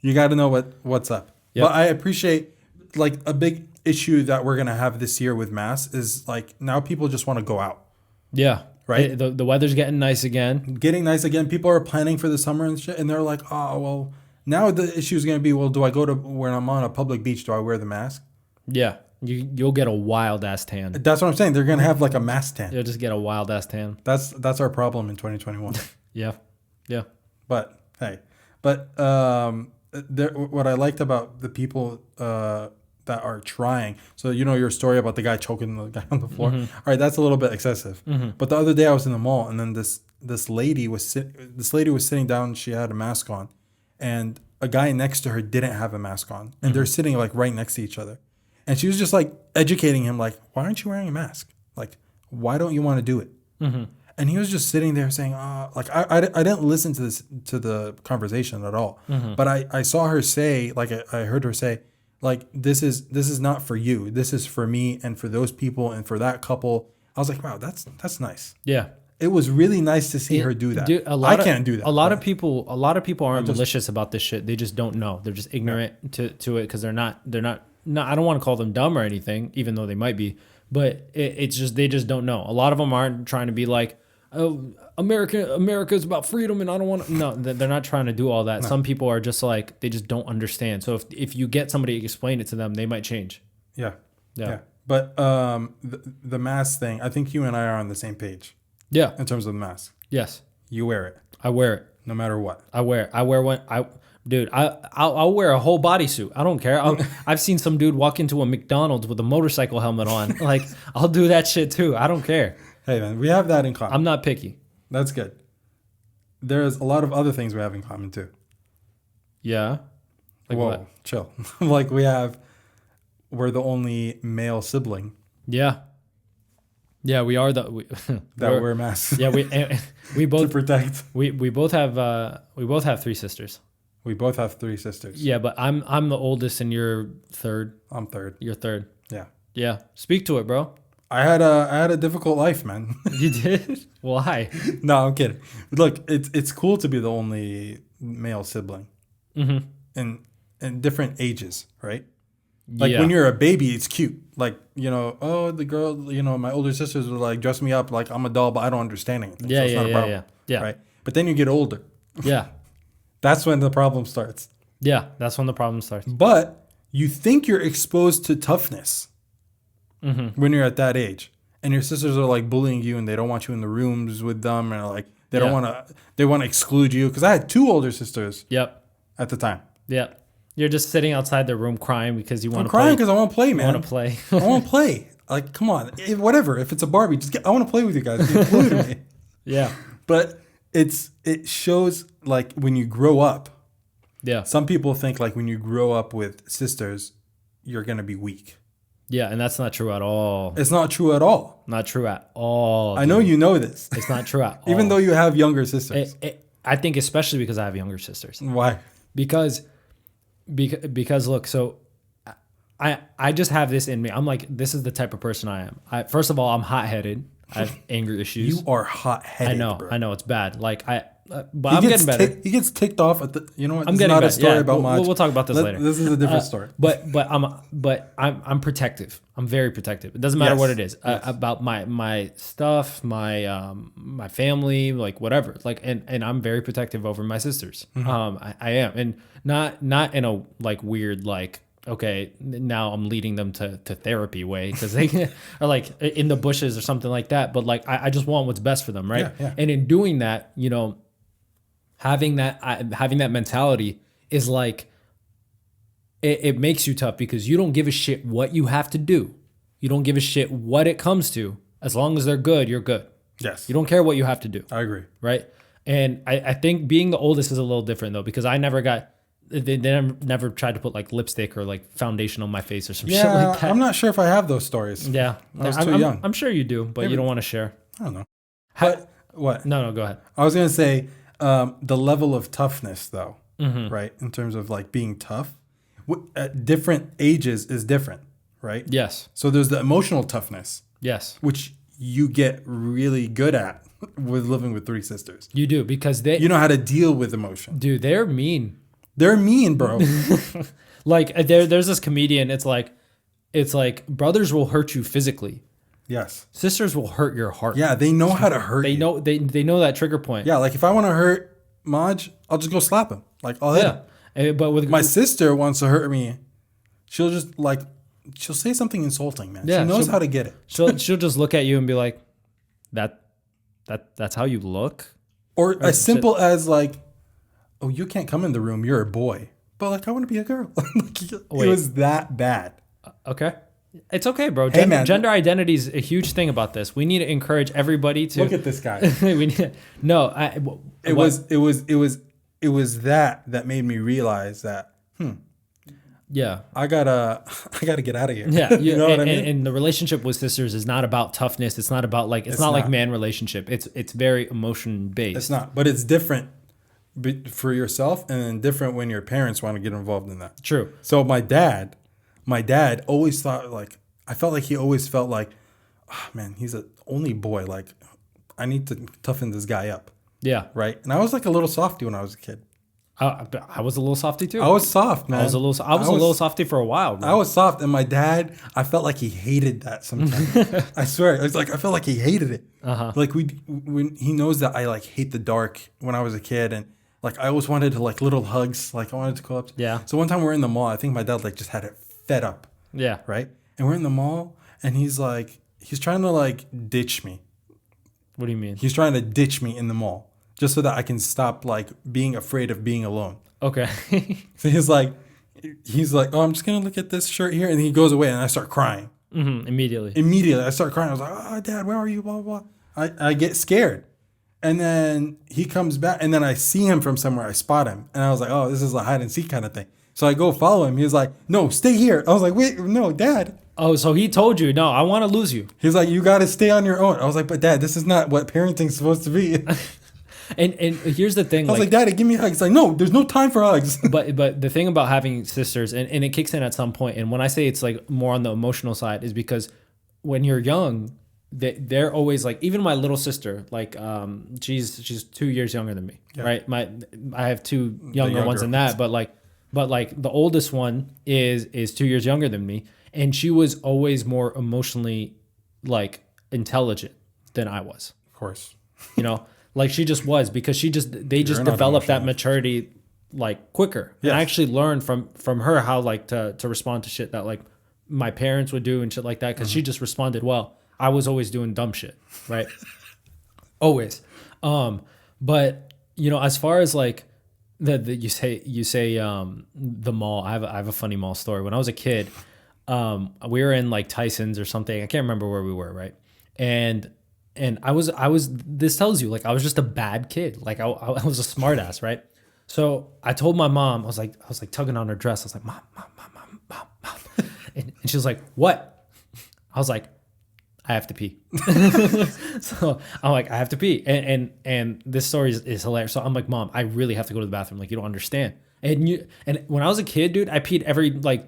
Speaker 2: you got to know what's up. Yep. But I appreciate like a big issue that we're going to have this year with masks is like now people just want to go out.
Speaker 1: Yeah.
Speaker 2: Right.
Speaker 1: The weather's getting nice again.
Speaker 2: People are planning for the summer and shit. And they're like, oh, well, now the issue is going to be, well, do I go to when I'm on a public beach, do I wear the mask?
Speaker 1: Yeah. You'll get a wild ass tan.
Speaker 2: That's what I'm saying. They're going to have like a mask tan.
Speaker 1: You'll just get a wild ass tan.
Speaker 2: That's our problem in 2021.
Speaker 1: Yeah.
Speaker 2: But hey, what I liked about the people that are trying, so you know your story about the guy choking the guy on the floor.
Speaker 1: Mm-hmm.
Speaker 2: All right, that's a little bit excessive. Mm-hmm. But the other day I was in the mall, and then this lady was sitting down. She had a mask on, and a guy next to her didn't have a mask on, and they're sitting like right next to each other. And she was just like educating him, like, why aren't you wearing a mask? Like, why don't you want to do it? Mm-hmm. And he was just sitting there saying, like, I didn't listen to the conversation at all. Mm-hmm. But I saw her say, like, I heard her say, like, this is not for you. This is for me and for those people and for that couple. I was like, wow, that's nice.
Speaker 1: Yeah.
Speaker 2: It was really nice to see her do that. Dude, I can't do that.
Speaker 1: A lot of people aren't malicious about this shit. They just don't know. They're just ignorant to it because they're not. I don't want to call them dumb or anything, even though they might be. But it's just they just don't know. A lot of them aren't trying to be like, oh, America's about freedom and I don't want to. No, they're not trying to do all that. No. Some people are just like, they just don't understand. So if you get somebody to explain it to them, they might change.
Speaker 2: Yeah. But the mask thing, I think you and I are on the same page.
Speaker 1: Yeah.
Speaker 2: In terms of the mask.
Speaker 1: Yes.
Speaker 2: You wear it.
Speaker 1: I wear it.
Speaker 2: No matter what.
Speaker 1: I wear one. I'll wear a whole bodysuit. I don't care. I've seen some dude walk into a McDonald's with a motorcycle helmet on. Like, I'll do that shit too. I don't care.
Speaker 2: Hey, man, we have that in common.
Speaker 1: I'm not picky.
Speaker 2: That's good. There's a lot of other things we have in common too.
Speaker 1: Yeah.
Speaker 2: Like whoa, what? Chill. Like we're the only male sibling.
Speaker 1: Yeah. Yeah, we are that
Speaker 2: wear masks.
Speaker 1: Yeah, we both
Speaker 2: to protect.
Speaker 1: We both have 3 sisters.
Speaker 2: We both have 3 sisters.
Speaker 1: Yeah, but I'm the oldest and you're third.
Speaker 2: I'm third.
Speaker 1: You're third.
Speaker 2: Yeah.
Speaker 1: Yeah. Speak to it, bro.
Speaker 2: I had a difficult life, man.
Speaker 1: You did? Why?
Speaker 2: No, I'm kidding. Look, it's cool to be the only male sibling. Mm-hmm. In different ages, right? Like
Speaker 1: Yeah.
Speaker 2: when you're a baby, it's cute. Like, you know, oh, the girl, you know, my older sisters would like dress me up like I'm a doll, but I don't understand anything.
Speaker 1: Yeah,
Speaker 2: So it's
Speaker 1: yeah,
Speaker 2: not a
Speaker 1: yeah,
Speaker 2: problem.
Speaker 1: yeah.
Speaker 2: Right. But then you get older.
Speaker 1: Yeah.
Speaker 2: That's when the problem starts.
Speaker 1: Yeah. That's when the problem starts.
Speaker 2: But you think you're exposed to toughness when you're at that age. And your sisters are like bullying you and they don't want you in the rooms with them. And like, they don't want to, they want to exclude you. Because I had 2 older sisters
Speaker 1: Yep.
Speaker 2: at the time.
Speaker 1: Yep. You're just sitting outside the room crying because you want
Speaker 2: I'm
Speaker 1: to play.
Speaker 2: crying because I want to play,
Speaker 1: You
Speaker 2: man.
Speaker 1: want to play.
Speaker 2: I want to play. Like, come on. Whatever. If it's a Barbie, I want to play with you guys. Get glued to me.
Speaker 1: Yeah.
Speaker 2: But it shows like when you grow up,
Speaker 1: Yeah.
Speaker 2: some people think like when you grow up with sisters, you're going to be weak.
Speaker 1: Yeah. And that's not true at all.
Speaker 2: It's not true at all.
Speaker 1: Not true at all.
Speaker 2: I know you know this.
Speaker 1: It's not true at all.
Speaker 2: Even though you have younger sisters.
Speaker 1: I think especially because I have younger sisters.
Speaker 2: Why?
Speaker 1: Because look, so I just have this in me. I'm like, this is the type of person I am. First of all, I'm hot-headed. I have anger issues.
Speaker 2: You are hot-headed, bro.
Speaker 1: I know it's bad. Like but I'm getting better.
Speaker 2: He gets ticked off at the. You know what?
Speaker 1: I'm
Speaker 2: This
Speaker 1: getting
Speaker 2: is not
Speaker 1: better.
Speaker 2: a story
Speaker 1: Yeah,
Speaker 2: about Maj.
Speaker 1: we'll talk about this later.
Speaker 2: This is a different story.
Speaker 1: But I'm protective. I'm very protective. It doesn't matter
Speaker 2: Yes.
Speaker 1: what it is
Speaker 2: Yes.
Speaker 1: about my stuff, my family, like whatever. Like and I'm very protective over my sisters. I am, and not in a like weird like. Okay, now I'm leading them to therapy way because they are like in the bushes or something like that. But like I just want what's best for them, right?
Speaker 2: Yeah.
Speaker 1: And in doing that, you know, having that mentality is like it makes you tough because you don't give a shit what you have to do. You don't give a shit what it comes to. As long as they're good, you're good.
Speaker 2: Yes.
Speaker 1: You don't care what you have to do.
Speaker 2: I agree.
Speaker 1: Right? And I think being the oldest is a little different though because I never got. They never tried to put like lipstick or like foundation on my face or some shit like that.
Speaker 2: I'm not sure if I have those stories.
Speaker 1: Yeah.
Speaker 2: I was too young.
Speaker 1: I'm sure you do, but you don't want to share.
Speaker 2: I don't know. But what?
Speaker 1: No, go ahead.
Speaker 2: I was going to say the level of toughness, though, right? In terms of like being tough, at different ages is different, right?
Speaker 1: Yes.
Speaker 2: So there's the emotional toughness,
Speaker 1: Yes.
Speaker 2: which you get really good at with living with 3 sisters.
Speaker 1: You do because
Speaker 2: You know how to deal with emotion.
Speaker 1: dude, they're mean.
Speaker 2: They're mean, bro.
Speaker 1: Like there's this comedian. It's like brothers will hurt you physically.
Speaker 2: Yes.
Speaker 1: Sisters will hurt your heart.
Speaker 2: Yeah, they know how to hurt
Speaker 1: They
Speaker 2: you.
Speaker 1: know they know that trigger point.
Speaker 2: Yeah, like if I want to hurt Maj, I'll just go slap him. Like I'll hit him.
Speaker 1: But with
Speaker 2: My sister wants to hurt me. She'll just like she'll say something insulting, man.
Speaker 1: Yeah,
Speaker 2: she knows how to get it.
Speaker 1: she'll just look at you and be like, that's how you look.
Speaker 2: Or as simple as like, oh, you can't come in the room. You're a boy. But like, I want to be a girl. It was that bad.
Speaker 1: Okay. It's okay, bro.
Speaker 2: Hey, man.
Speaker 1: Gender identity is a huge thing about this. We need to encourage everybody to
Speaker 2: Look at this guy.
Speaker 1: we need, no,
Speaker 2: It was that made me realize that
Speaker 1: yeah.
Speaker 2: I gotta get out of here.
Speaker 1: Yeah,
Speaker 2: you know what I mean?
Speaker 1: And the relationship with sisters is not about toughness. It's not about like it's not like man relationship. It's very emotion based.
Speaker 2: It's not, but it's different for yourself, and then different when your parents want to get involved in that.
Speaker 1: True.
Speaker 2: So my dad always thought like I felt like he always felt like, oh, man, he's a only boy. Like I need to toughen this guy up.
Speaker 1: Yeah.
Speaker 2: Right. And I was like a little softy when I was a kid.
Speaker 1: I was a little softy too.
Speaker 2: I was soft, man.
Speaker 1: I was a little softy for a while. Bro.
Speaker 2: I was soft, and my dad, I felt like he hated that sometimes. I swear, it's like I felt like he hated it. Like when he knows that I like hate the dark when I was a kid, and like I always wanted to like little hugs, like I wanted to go up.
Speaker 1: Yeah.
Speaker 2: So one time we're in the mall. I think my dad like just had it fed up.
Speaker 1: Yeah.
Speaker 2: Right. And we're in the mall, and he's trying to like ditch me.
Speaker 1: What do you mean?
Speaker 2: He's trying to ditch me in the mall just so that I can stop like being afraid of being alone.
Speaker 1: Okay.
Speaker 2: So he's like, oh, I'm just gonna look at this shirt here, and he goes away, and I start crying.
Speaker 1: Immediately,
Speaker 2: I start crying. I was like, oh, Dad, where are you? Blah blah blah. I get scared, and then he comes back, and then I see him from somewhere. I spot him, and I was like, oh, this is a hide and seek kind of thing. So I go follow him. He's like, no, stay here. I was like, wait, no, Dad.
Speaker 1: Oh, so he told you, no, I want to lose you.
Speaker 2: He's like, you got to stay on your own. I was like, but Dad, this is not what parenting's supposed to be.
Speaker 1: And here's the thing.
Speaker 2: I was like, Daddy, give me a hug. He's like, no, there's no time for hugs.
Speaker 1: But the thing about having sisters, and it kicks in at some point, and when I say it's like more on the emotional side, is because when you're young, they're always like, even my little sister, like she's 2 years younger than me, right? I have two younger ones than that, but like But like the oldest one is 2 years younger than me, and she was always more emotionally like intelligent than I was.
Speaker 2: Of course.
Speaker 1: You know, like she just was, because they just
Speaker 2: not
Speaker 1: developed that
Speaker 2: emotional.
Speaker 1: maturity like quicker.
Speaker 2: Yes.
Speaker 1: And I actually learned from her how like to respond to shit that like my parents would do and shit like that, because she just responded well. I was always doing dumb shit, right? Always. But you know, as far as like the you say the mall, I have a funny mall story. When I was a kid, we were in like Tyson's or something. I can't remember where we were, right? And I was this tells you like I was just a bad kid. Like I was a smart ass, right? So I told my mom, I was like tugging on her dress. I was like, mom. And she was like, what? I was like, I have to pee. So I'm like, I have to pee. And this story is hilarious. So I'm like, Mom, I really have to go to the bathroom. Like, you don't understand. And when I was a kid, dude, I peed every like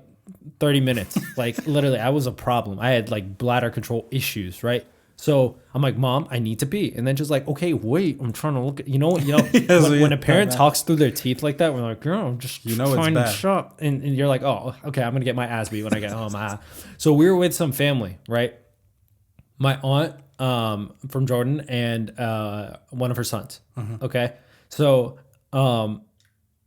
Speaker 1: 30 minutes. Like literally, I was a problem. I had like bladder control issues, right? So I'm like, Mom, I need to pee. And then she's like, okay, wait, I'm trying to look at, when a parent talks through their teeth like that, we're like, girl, I'm just trying to shop. And you're like, oh, okay, I'm going to get my ass beat when I get home. So we were with some family, right? My aunt from Jordan and one of her sons. Okay. So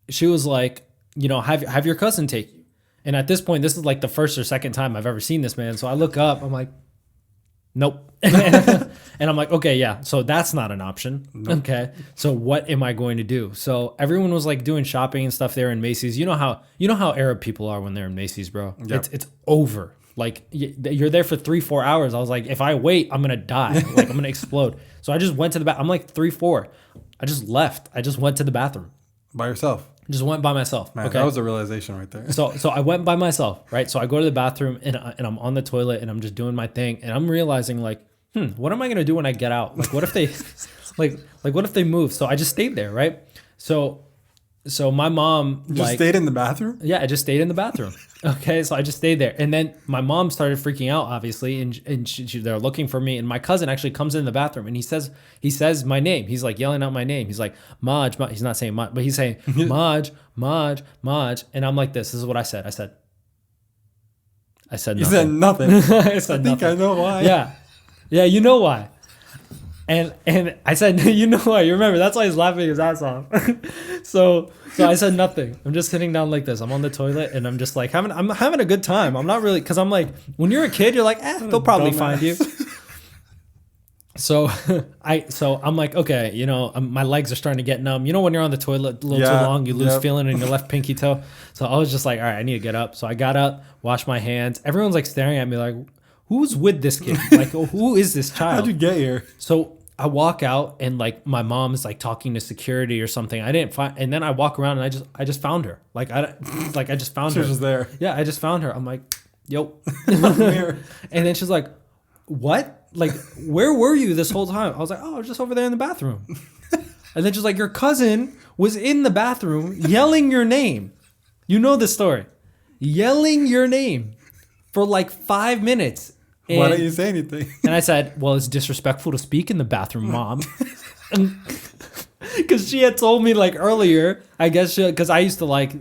Speaker 1: she was like, have your cousin take you. And at this point, this is like the first or second time I've ever seen this man. So I look up, I'm like, nope. And I'm like, okay, yeah. So that's not an option. Nope. Okay. So what am I going to do? So everyone was like doing shopping and stuff there in Macy's. You know how Arab people are when they're in Macy's, bro. Yep. It's over. Like you're there for 3-4 hours. I was like, if I wait, I'm going to die. Like I'm going to explode. So I just went to the bathroom. I'm like 3-4. I just left. I just went to the bathroom.
Speaker 2: By yourself?
Speaker 1: Just went by myself.
Speaker 2: Man,
Speaker 1: okay?
Speaker 2: That was a realization right there.
Speaker 1: So I went by myself, right? So I go to the bathroom and I'm on the toilet and I'm just doing my thing. And I'm realizing like, what am I going to do when I get out? Like, what if they, like what if they move? So I just stayed there, right? So my mom
Speaker 2: just stayed in the bathroom?
Speaker 1: Yeah, I just stayed in the bathroom. Okay, so I just stayed there. And then my mom started freaking out, obviously, and they're looking for me. And my cousin actually comes in the bathroom and he says my name. He's like yelling out my name. He's like, Maj. He's not saying Maj, but he's saying Maj. And I'm like this. This is what I said. I said nothing.
Speaker 2: You said nothing.
Speaker 1: I said
Speaker 2: think
Speaker 1: nothing.
Speaker 2: I know why.
Speaker 1: Yeah, you know why. And I said, you know what? You remember, that's why he's laughing his ass off. So I said nothing. I'm just sitting down like this. I'm on the toilet and I'm just like I'm having a good time. I'm not really, because I'm like, when you're a kid, you're like, they'll probably find you. So I'm like, okay, my legs are starting to get numb. You know when you're on the toilet a little too long, you lose feeling in your left pinky toe. So I was just like, all right, I need to get up. So I got up, washed my hands. Everyone's like staring at me like, who's with this kid? Like, who is this child?
Speaker 2: How'd you get here?
Speaker 1: So I walk out and like my mom is like talking to security or something. I didn't find, and then I walk around and I just found her. Like I just found her.
Speaker 2: She was there.
Speaker 1: Yeah, I just found her. I'm like, yo. And then she's like, what? Like, where were you this whole time? I was like, oh, I was just over there in the bathroom. And then she's like, your cousin was in the bathroom yelling your name. You know the story. Yelling your name for like 5 minutes. And,
Speaker 2: why didn't you say anything?
Speaker 1: And I said, well, it's disrespectful to speak in the bathroom, Mom. Because she had told me like earlier, I guess, because I used to like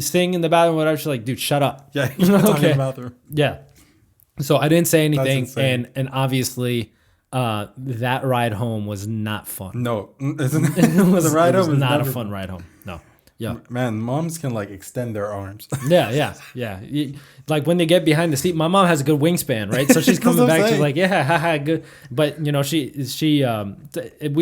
Speaker 1: sing in the bathroom, whatever. She's like, dude, shut up.
Speaker 2: Yeah, you're talking in the bathroom.
Speaker 1: Yeah. So I didn't say anything. And obviously, that ride home was not fun.
Speaker 2: No. The ride home was
Speaker 1: not a fun ride home. No. Yeah.
Speaker 2: Man, moms can like extend their arms.
Speaker 1: Yeah. Like when they get behind the seat, my mom has a good wingspan, right? So she's coming back. She's like, yeah, haha, good. But we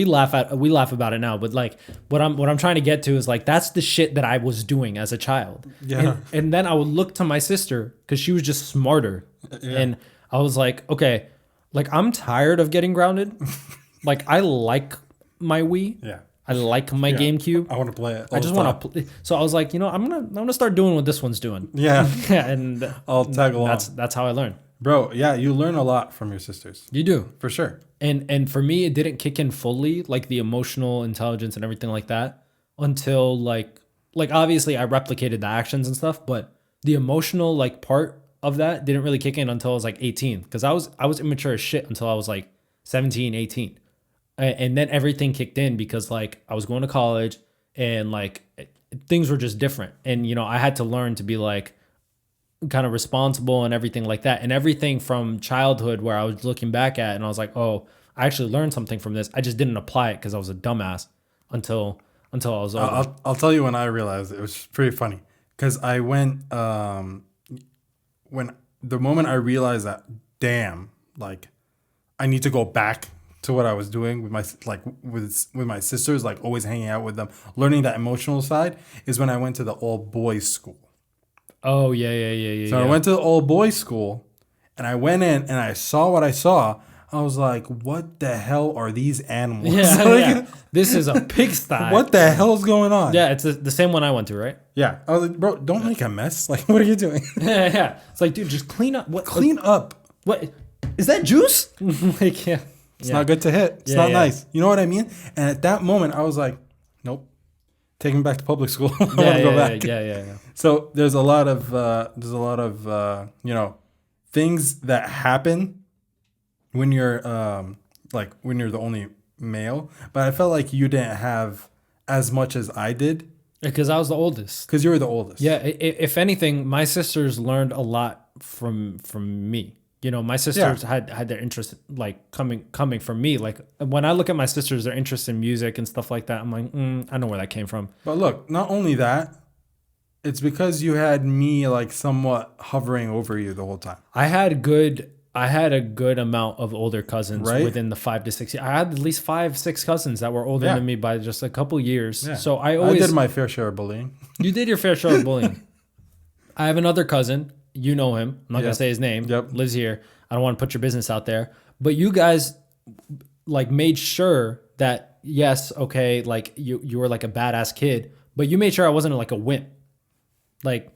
Speaker 1: laugh about it now. But like what I'm trying to get to is like, that's the shit that I was doing as a child.
Speaker 2: Yeah.
Speaker 1: And then I would look to my sister because she was just smarter. Yeah. And I was like, okay, like I'm tired of getting grounded. Like I like my Wii.
Speaker 2: Yeah.
Speaker 1: I like my GameCube.
Speaker 2: I want to play it.
Speaker 1: I just want to play. So I was like, I'm gonna start doing what this one's doing.
Speaker 2: Yeah.
Speaker 1: And
Speaker 2: I'll tag along.
Speaker 1: That's how I learn.
Speaker 2: Bro, yeah, you learn a lot from your sisters.
Speaker 1: You do.
Speaker 2: For sure.
Speaker 1: And for me, it didn't kick in fully, like the emotional intelligence and everything like that, until like obviously I replicated the actions and stuff, but the emotional like part of that didn't really kick in until I was like 18, because I was immature as shit until I was like 17, 18. And then everything kicked in because like I was going to college and like things were just different. And, I had to learn to be like kind of responsible and everything like that. And everything from childhood where I was looking back at and I was like, oh, I actually learned something from this. I just didn't apply it because I was a dumbass until I was older.
Speaker 2: I'll tell you when I realized it was pretty funny because I went when the moment I realized that, damn, like I need to go back to what I was doing with my with my sisters, like always hanging out with them, learning that emotional side, is when I went to the all boys school.
Speaker 1: Oh yeah.
Speaker 2: So I went to the all boys school, and I went in and I saw what I saw. I was like, what the hell are these animals?
Speaker 1: Yeah,
Speaker 2: Like,
Speaker 1: yeah. This is a pigsty.
Speaker 2: What the hell's going on?
Speaker 1: Yeah, it's the same one I went to, right?
Speaker 2: Yeah. I was like, bro, don't make a mess. Like, what are you doing?
Speaker 1: Yeah. It's like, dude, just clean up. What?
Speaker 2: Clean up.
Speaker 1: What? Is that juice? Like, yeah.
Speaker 2: It's not good to hit. It's not nice. You know what I mean? And at that moment, I was like, nope. Take me back to public school. I want to go back.
Speaker 1: Yeah.
Speaker 2: So there's a lot of things that happen when you're when you're the only male, but I felt like you didn't have as much as I did
Speaker 1: Because I was the oldest.
Speaker 2: because you were the oldest.
Speaker 1: Yeah. If anything, my sisters learned a lot from me. My sisters had their interest like coming from me. Like when I look at my sisters, their interest in music and stuff like that, I'm like, I know where that came from.
Speaker 2: But look, not only that, it's because you had me like somewhat hovering over you the whole time.
Speaker 1: I had a good amount of older cousins within the 5 to 6 years. I had at least 5-6 cousins that were older than me by just a couple years. Yeah. So I
Speaker 2: did my fair share of bullying.
Speaker 1: You did your fair share of bullying. I have another cousin. You know him. I'm not going to say his name.
Speaker 2: Yep.
Speaker 1: Lives here. I don't want to put your business out there. But you guys like made sure that, yes, okay, like you were like a badass kid, but you made sure I wasn't like a wimp. Like,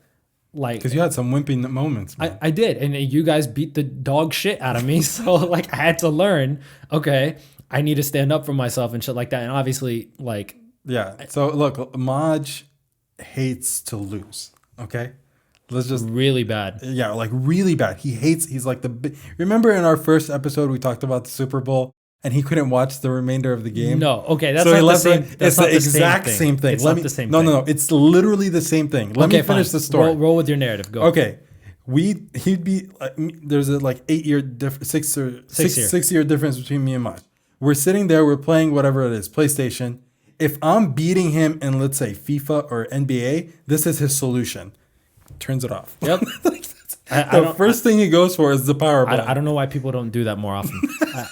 Speaker 2: because you had some wimpy moments, man.
Speaker 1: I did. And you guys beat the dog shit out of me. So like I had to learn, okay, I need to stand up for myself and shit like that. And obviously like.
Speaker 2: Yeah. So look, Maj hates to lose. Okay. Let's just
Speaker 1: really bad.
Speaker 2: Yeah, like really bad. He's like remember in our first episode we talked about the Super Bowl and he couldn't watch the remainder of the game?
Speaker 1: No. Okay, that's not the same.
Speaker 2: It's the exact same thing.
Speaker 1: It's not the same thing.
Speaker 2: No. It's literally the same thing. Let me finish the story.
Speaker 1: Roll with your narrative. Go.
Speaker 2: Okay. He'd be there's a like 8-year difference, 6-year difference between me and Maj. We're sitting there, we're playing whatever it is, PlayStation. If I'm beating him in, let's say, FIFA or NBA, this is his solution. Turns it off.
Speaker 1: Yep.
Speaker 2: The first thing he goes for is the power button.
Speaker 1: I don't know why people don't do that more often.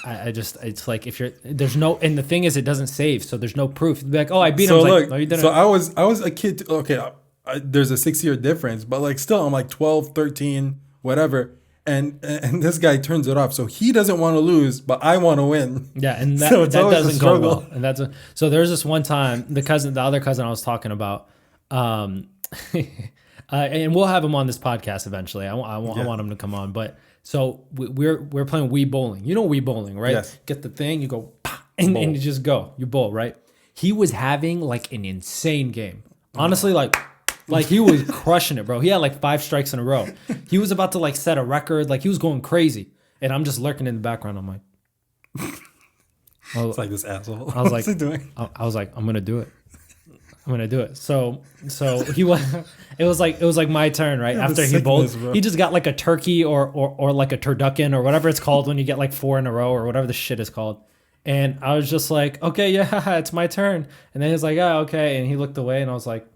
Speaker 1: I just, it's like if there's no, and the thing is, it doesn't save, so there's no proof. You'd be like, oh, I beat him.
Speaker 2: Look,
Speaker 1: no, you didn't.
Speaker 2: So I was a kid. Okay, there's a 6-year difference, but like still, I'm like 12, 13, whatever. And this guy turns it off. So he doesn't want to lose, but I want to win.
Speaker 1: Yeah, and that doesn't go well. And so there's this one time, the other cousin I was talking about, and we'll have him on this podcast eventually. I want him to come on. But so we're playing Wii bowling. You know Wii bowling, right?
Speaker 2: Yes.
Speaker 1: Get the thing, you go, and you just go. You bowl, right? He was having like an insane game. Honestly, like he was crushing it, bro. He had like 5 strikes in a row. He was about to like set a record. Like he was going crazy. And I'm just lurking in the background. I'm like,
Speaker 2: it's like this asshole.
Speaker 1: I was
Speaker 2: What's
Speaker 1: like,
Speaker 2: he doing?
Speaker 1: I was like, I'm gonna do it. I'm gonna do it. So he was. It was like my turn, right? After he bowled, he just got like a turkey or like a turducken or whatever it's called when you get like 4 in a row or whatever the shit is called. And I was just like, okay, yeah, it's my turn. And then he was like, oh, okay. And he looked away, and I was like,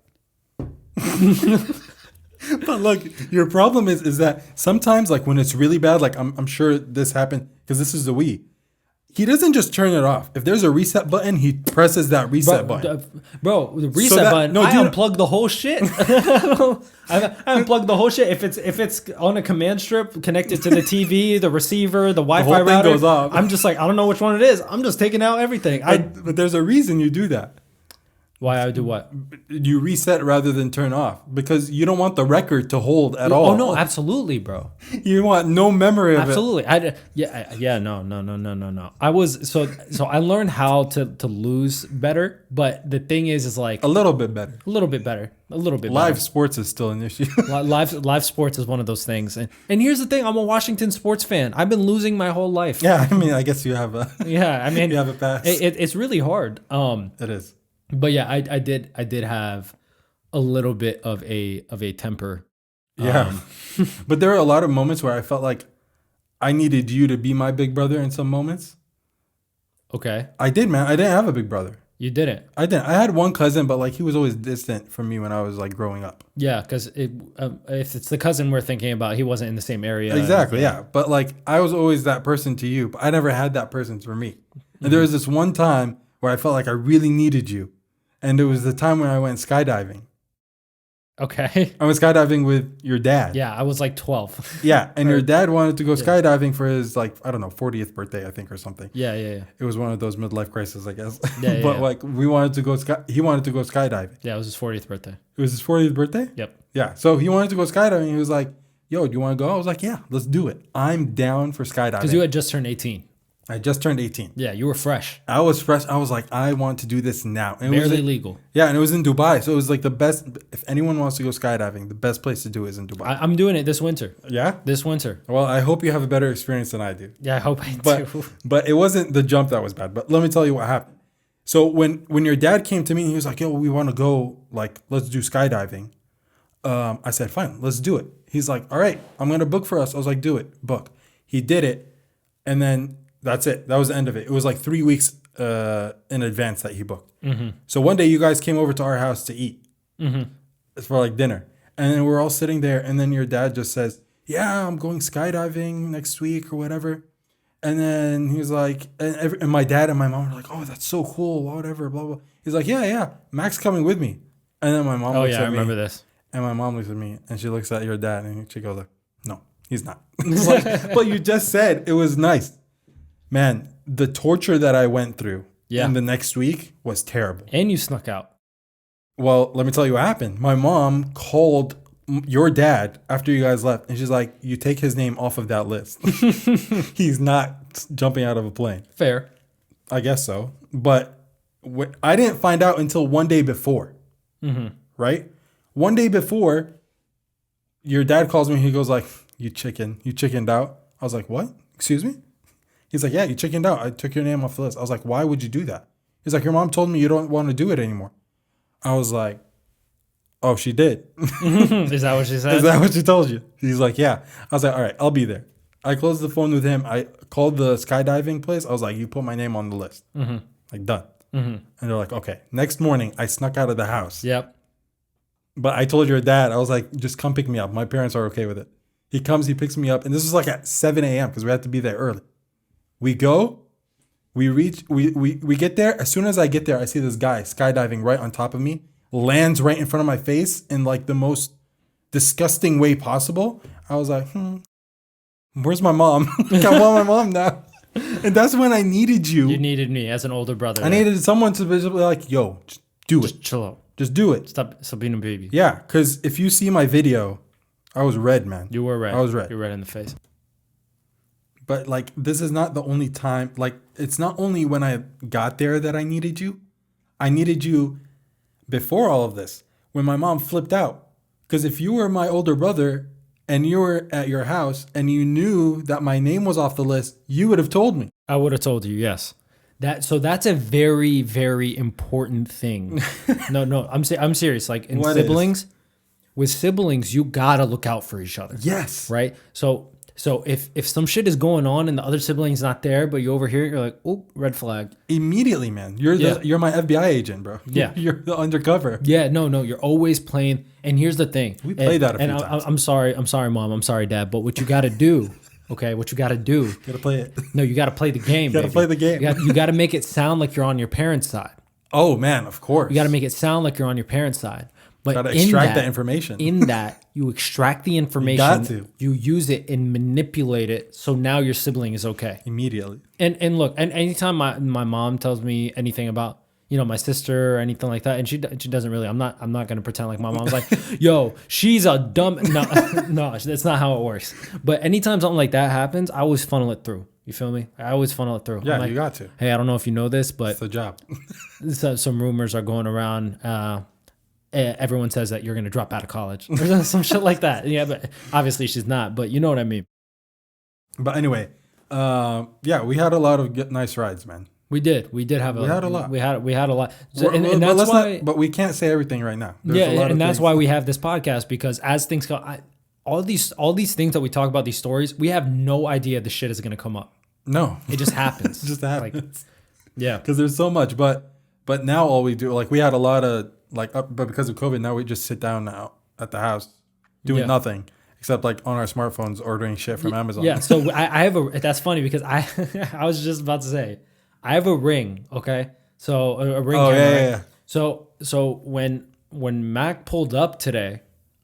Speaker 2: but look, your problem is that sometimes like when it's really bad, like I'm sure this happened because this is the Wii. He doesn't just turn it off. If there's a reset button, he presses that reset button.
Speaker 1: Bro, the reset button. I unplug the whole shit. I unplug the whole shit. If it's on a command strip connected to the TV, the receiver, the Wi-Fi router, goes off. I'm just like, I don't know which one it is. I'm just taking out everything.
Speaker 2: But there's a reason you do that.
Speaker 1: Why I do what?
Speaker 2: You reset rather than turn off because you don't want the record to hold at all.
Speaker 1: Oh no, absolutely, bro.
Speaker 2: You want no memory of
Speaker 1: it. Absolutely. No. I was so I learned how to lose better, but the thing is like
Speaker 2: a little bit better.
Speaker 1: Live
Speaker 2: sports is still an issue.
Speaker 1: Live sports is one of those things, and here's the thing: I'm a Washington sports fan. I've been losing my whole life.
Speaker 2: Yeah, I mean, I guess you have a.
Speaker 1: Yeah, I mean,
Speaker 2: you have a pass.
Speaker 1: It's really hard.
Speaker 2: It is.
Speaker 1: But yeah, I did have a little bit of a temper.
Speaker 2: Yeah. But there are a lot of moments where I felt like I needed you to be my big brother in some moments.
Speaker 1: Okay.
Speaker 2: I did, man. I didn't have a big brother.
Speaker 1: You didn't.
Speaker 2: I didn't. I had one cousin, but like he was always distant from me when I was like growing up.
Speaker 1: Yeah, because if it's the cousin we're thinking about, he wasn't in the same area.
Speaker 2: Exactly, yeah. But like I was always that person to you, but I never had that person for me. And there was this one time where I felt like I really needed you. And it was the time when I went skydiving.
Speaker 1: Okay.
Speaker 2: I went skydiving with your dad.
Speaker 1: Yeah, I was like 12.
Speaker 2: Yeah, and your dad wanted to go skydiving for his like I don't know 40th birthday I think or something.
Speaker 1: Yeah.
Speaker 2: It was one of those midlife crises I guess.
Speaker 1: Yeah,
Speaker 2: But like we wanted to go he wanted to go skydiving.
Speaker 1: Yeah, it was his 40th birthday.
Speaker 2: It was his 40th birthday?
Speaker 1: Yep.
Speaker 2: Yeah. So he wanted to go skydiving. He was like, "Yo, do you want to go?" I was like, "Yeah, let's do it. I'm down for skydiving."
Speaker 1: Because you had just turned 18.
Speaker 2: I just turned 18.
Speaker 1: Yeah, you were fresh.
Speaker 2: I was fresh. I was like, I want to do this now. And
Speaker 1: Barely legal.
Speaker 2: Yeah, and it was in Dubai. So it was like the best. If anyone wants to go skydiving, the best place to do it is in Dubai.
Speaker 1: I'm doing it this winter.
Speaker 2: Yeah?
Speaker 1: This winter.
Speaker 2: Well, I hope you have a better experience than I do.
Speaker 1: Yeah, I hope I do.
Speaker 2: But it wasn't the jump that was bad. But let me tell you what happened. So when your dad came to me and he was like, "Yo, we want to go, like, let's do skydiving." I said, "Fine, let's do it." He's like, "All right, I'm going to book for us." I was like, "Do it, book." He did it. And then that's it. That was the end of it. It was like 3 weeks in advance that he booked. Mm-hmm. So one day you guys came over to our house to eat for like dinner. And then we're all sitting there. And then your dad just says, "Yeah, I'm going skydiving next week or whatever." And then he was like, and my dad and my mom were like, "Oh, that's so cool, whatever, blah, blah." He's like, "Yeah, Mac's coming with me." And then my mom looks at me.
Speaker 1: I remember this.
Speaker 2: And my mom looks at me and she looks at your dad and she goes like, "No, he's not." It's like, but you just said it was nice. Man, the torture that I went through in the next week was terrible.
Speaker 1: And you snuck out.
Speaker 2: Well, let me tell you what happened. My mom called your dad after you guys left, and she's like, "You take his name off of that list. He's not jumping out of a plane."
Speaker 1: Fair.
Speaker 2: I guess so. But I didn't find out until one day before, right? One day before, your dad calls me. He goes like, You chickened out." I was like, "What? Excuse me?" He's like, "Yeah, you chickened out. I took your name off the list." I was like, "Why would you do that?" He's like, "Your mom told me you don't want to do it anymore." I was like, "Oh, she did."
Speaker 1: Is that what she said?
Speaker 2: Is that what she told you? He's like, "Yeah." I was like, "All right, I'll be there." I closed the phone with him. I called the skydiving place. I was like, "You put my name on the list." Like, done. And they're like, "Okay." Next morning, I snuck out of the house.
Speaker 1: Yep.
Speaker 2: But I told your dad, I was like, "Just come pick me up. My parents are okay with it." He comes, he picks me up. And this was like at 7 a.m. because we had to be there early. We go, we reach, we get there. As soon as I get there, I see this guy skydiving right on top of me, lands right in front of my face in like the most disgusting way possible. I was like, where's my mom? I want my mom now. And that's when I needed you.
Speaker 1: You needed me as an older brother.
Speaker 2: I needed someone to be like, "Yo, just do it.
Speaker 1: Just chill out.
Speaker 2: Just do it."
Speaker 1: Stop being a baby.
Speaker 2: Yeah, because if you see my video, I was red, man.
Speaker 1: You were red.
Speaker 2: I was red.
Speaker 1: You were red in the face.
Speaker 2: But like, this is not the only time. Like, it's not only when I got there that I needed you. I needed you before all of this, when my mom flipped out. Because if you were my older brother and you were at your house and you knew that my name was off the list, you would have told me.
Speaker 1: I would have told you, yes. So that's a very, very important thing. No, I'm serious. Like in siblings, with siblings, you gotta look out for each other.
Speaker 2: Yes.
Speaker 1: Right? So if some shit is going on and the other sibling's not there, but you over here, you're like, "Oh, red flag."
Speaker 2: Immediately, man. You're my FBI agent, bro.
Speaker 1: Yeah.
Speaker 2: You're the undercover.
Speaker 1: Yeah, no, you're always playing. And here's the thing.
Speaker 2: We played that a few times.
Speaker 1: I'm sorry, Mom. I'm sorry, Dad. But what you got to do, okay? What you got to do?
Speaker 2: You gotta play it.
Speaker 1: No, you got to play the game.
Speaker 2: You gotta play the game.
Speaker 1: You got to make it sound like you're on your parents' side.
Speaker 2: Oh man, of course.
Speaker 1: You got to make it sound like you're on your parents' side. But
Speaker 2: gotta extract that information.
Speaker 1: In that, you extract the information.
Speaker 2: Got to.
Speaker 1: You use it and manipulate it so now your sibling is okay.
Speaker 2: Immediately.
Speaker 1: And look, and anytime my mom tells me anything about, my sister or anything like that, and she doesn't really, I'm not gonna pretend like my mom's like, "Yo, she's a dumb." No, no, that's not how it works. But anytime something like that happens, I always funnel it through. You feel me? I always funnel it through.
Speaker 2: Yeah,
Speaker 1: like,
Speaker 2: you got to.
Speaker 1: "Hey, I don't know if you know this, but
Speaker 2: it's the job."
Speaker 1: some rumors are going around. Everyone says that you're going to drop out of college or some shit like that. Yeah, but obviously she's not, but you know what I mean.
Speaker 2: But anyway, we had a lot of nice rides, man.
Speaker 1: We did. We did have
Speaker 2: We had a lot.
Speaker 1: We had a lot. So,
Speaker 2: We're-
Speaker 1: and
Speaker 2: but
Speaker 1: that's why.
Speaker 2: but we can't say everything right now. There's
Speaker 1: Yeah,
Speaker 2: a lot
Speaker 1: and
Speaker 2: of
Speaker 1: that's
Speaker 2: things.
Speaker 1: why we have this podcast, because as things go, all these things that we talk about, these stories, we have no idea the shit is going to come up.
Speaker 2: No,
Speaker 1: It just happens.
Speaker 2: it just happens.
Speaker 1: Like, yeah.
Speaker 2: Because there's so much. But now all we do, like we had a lot of but because of COVID, now we just sit down now at the house doing
Speaker 1: Yeah.
Speaker 2: nothing except like on our smartphones ordering shit from Amazon.
Speaker 1: Yeah. So I have that's funny because I I was just about to say I have a ring. Okay. So a ring
Speaker 2: Oh,
Speaker 1: camera.
Speaker 2: yeah,
Speaker 1: right?
Speaker 2: yeah, yeah.
Speaker 1: So when Mac pulled up today,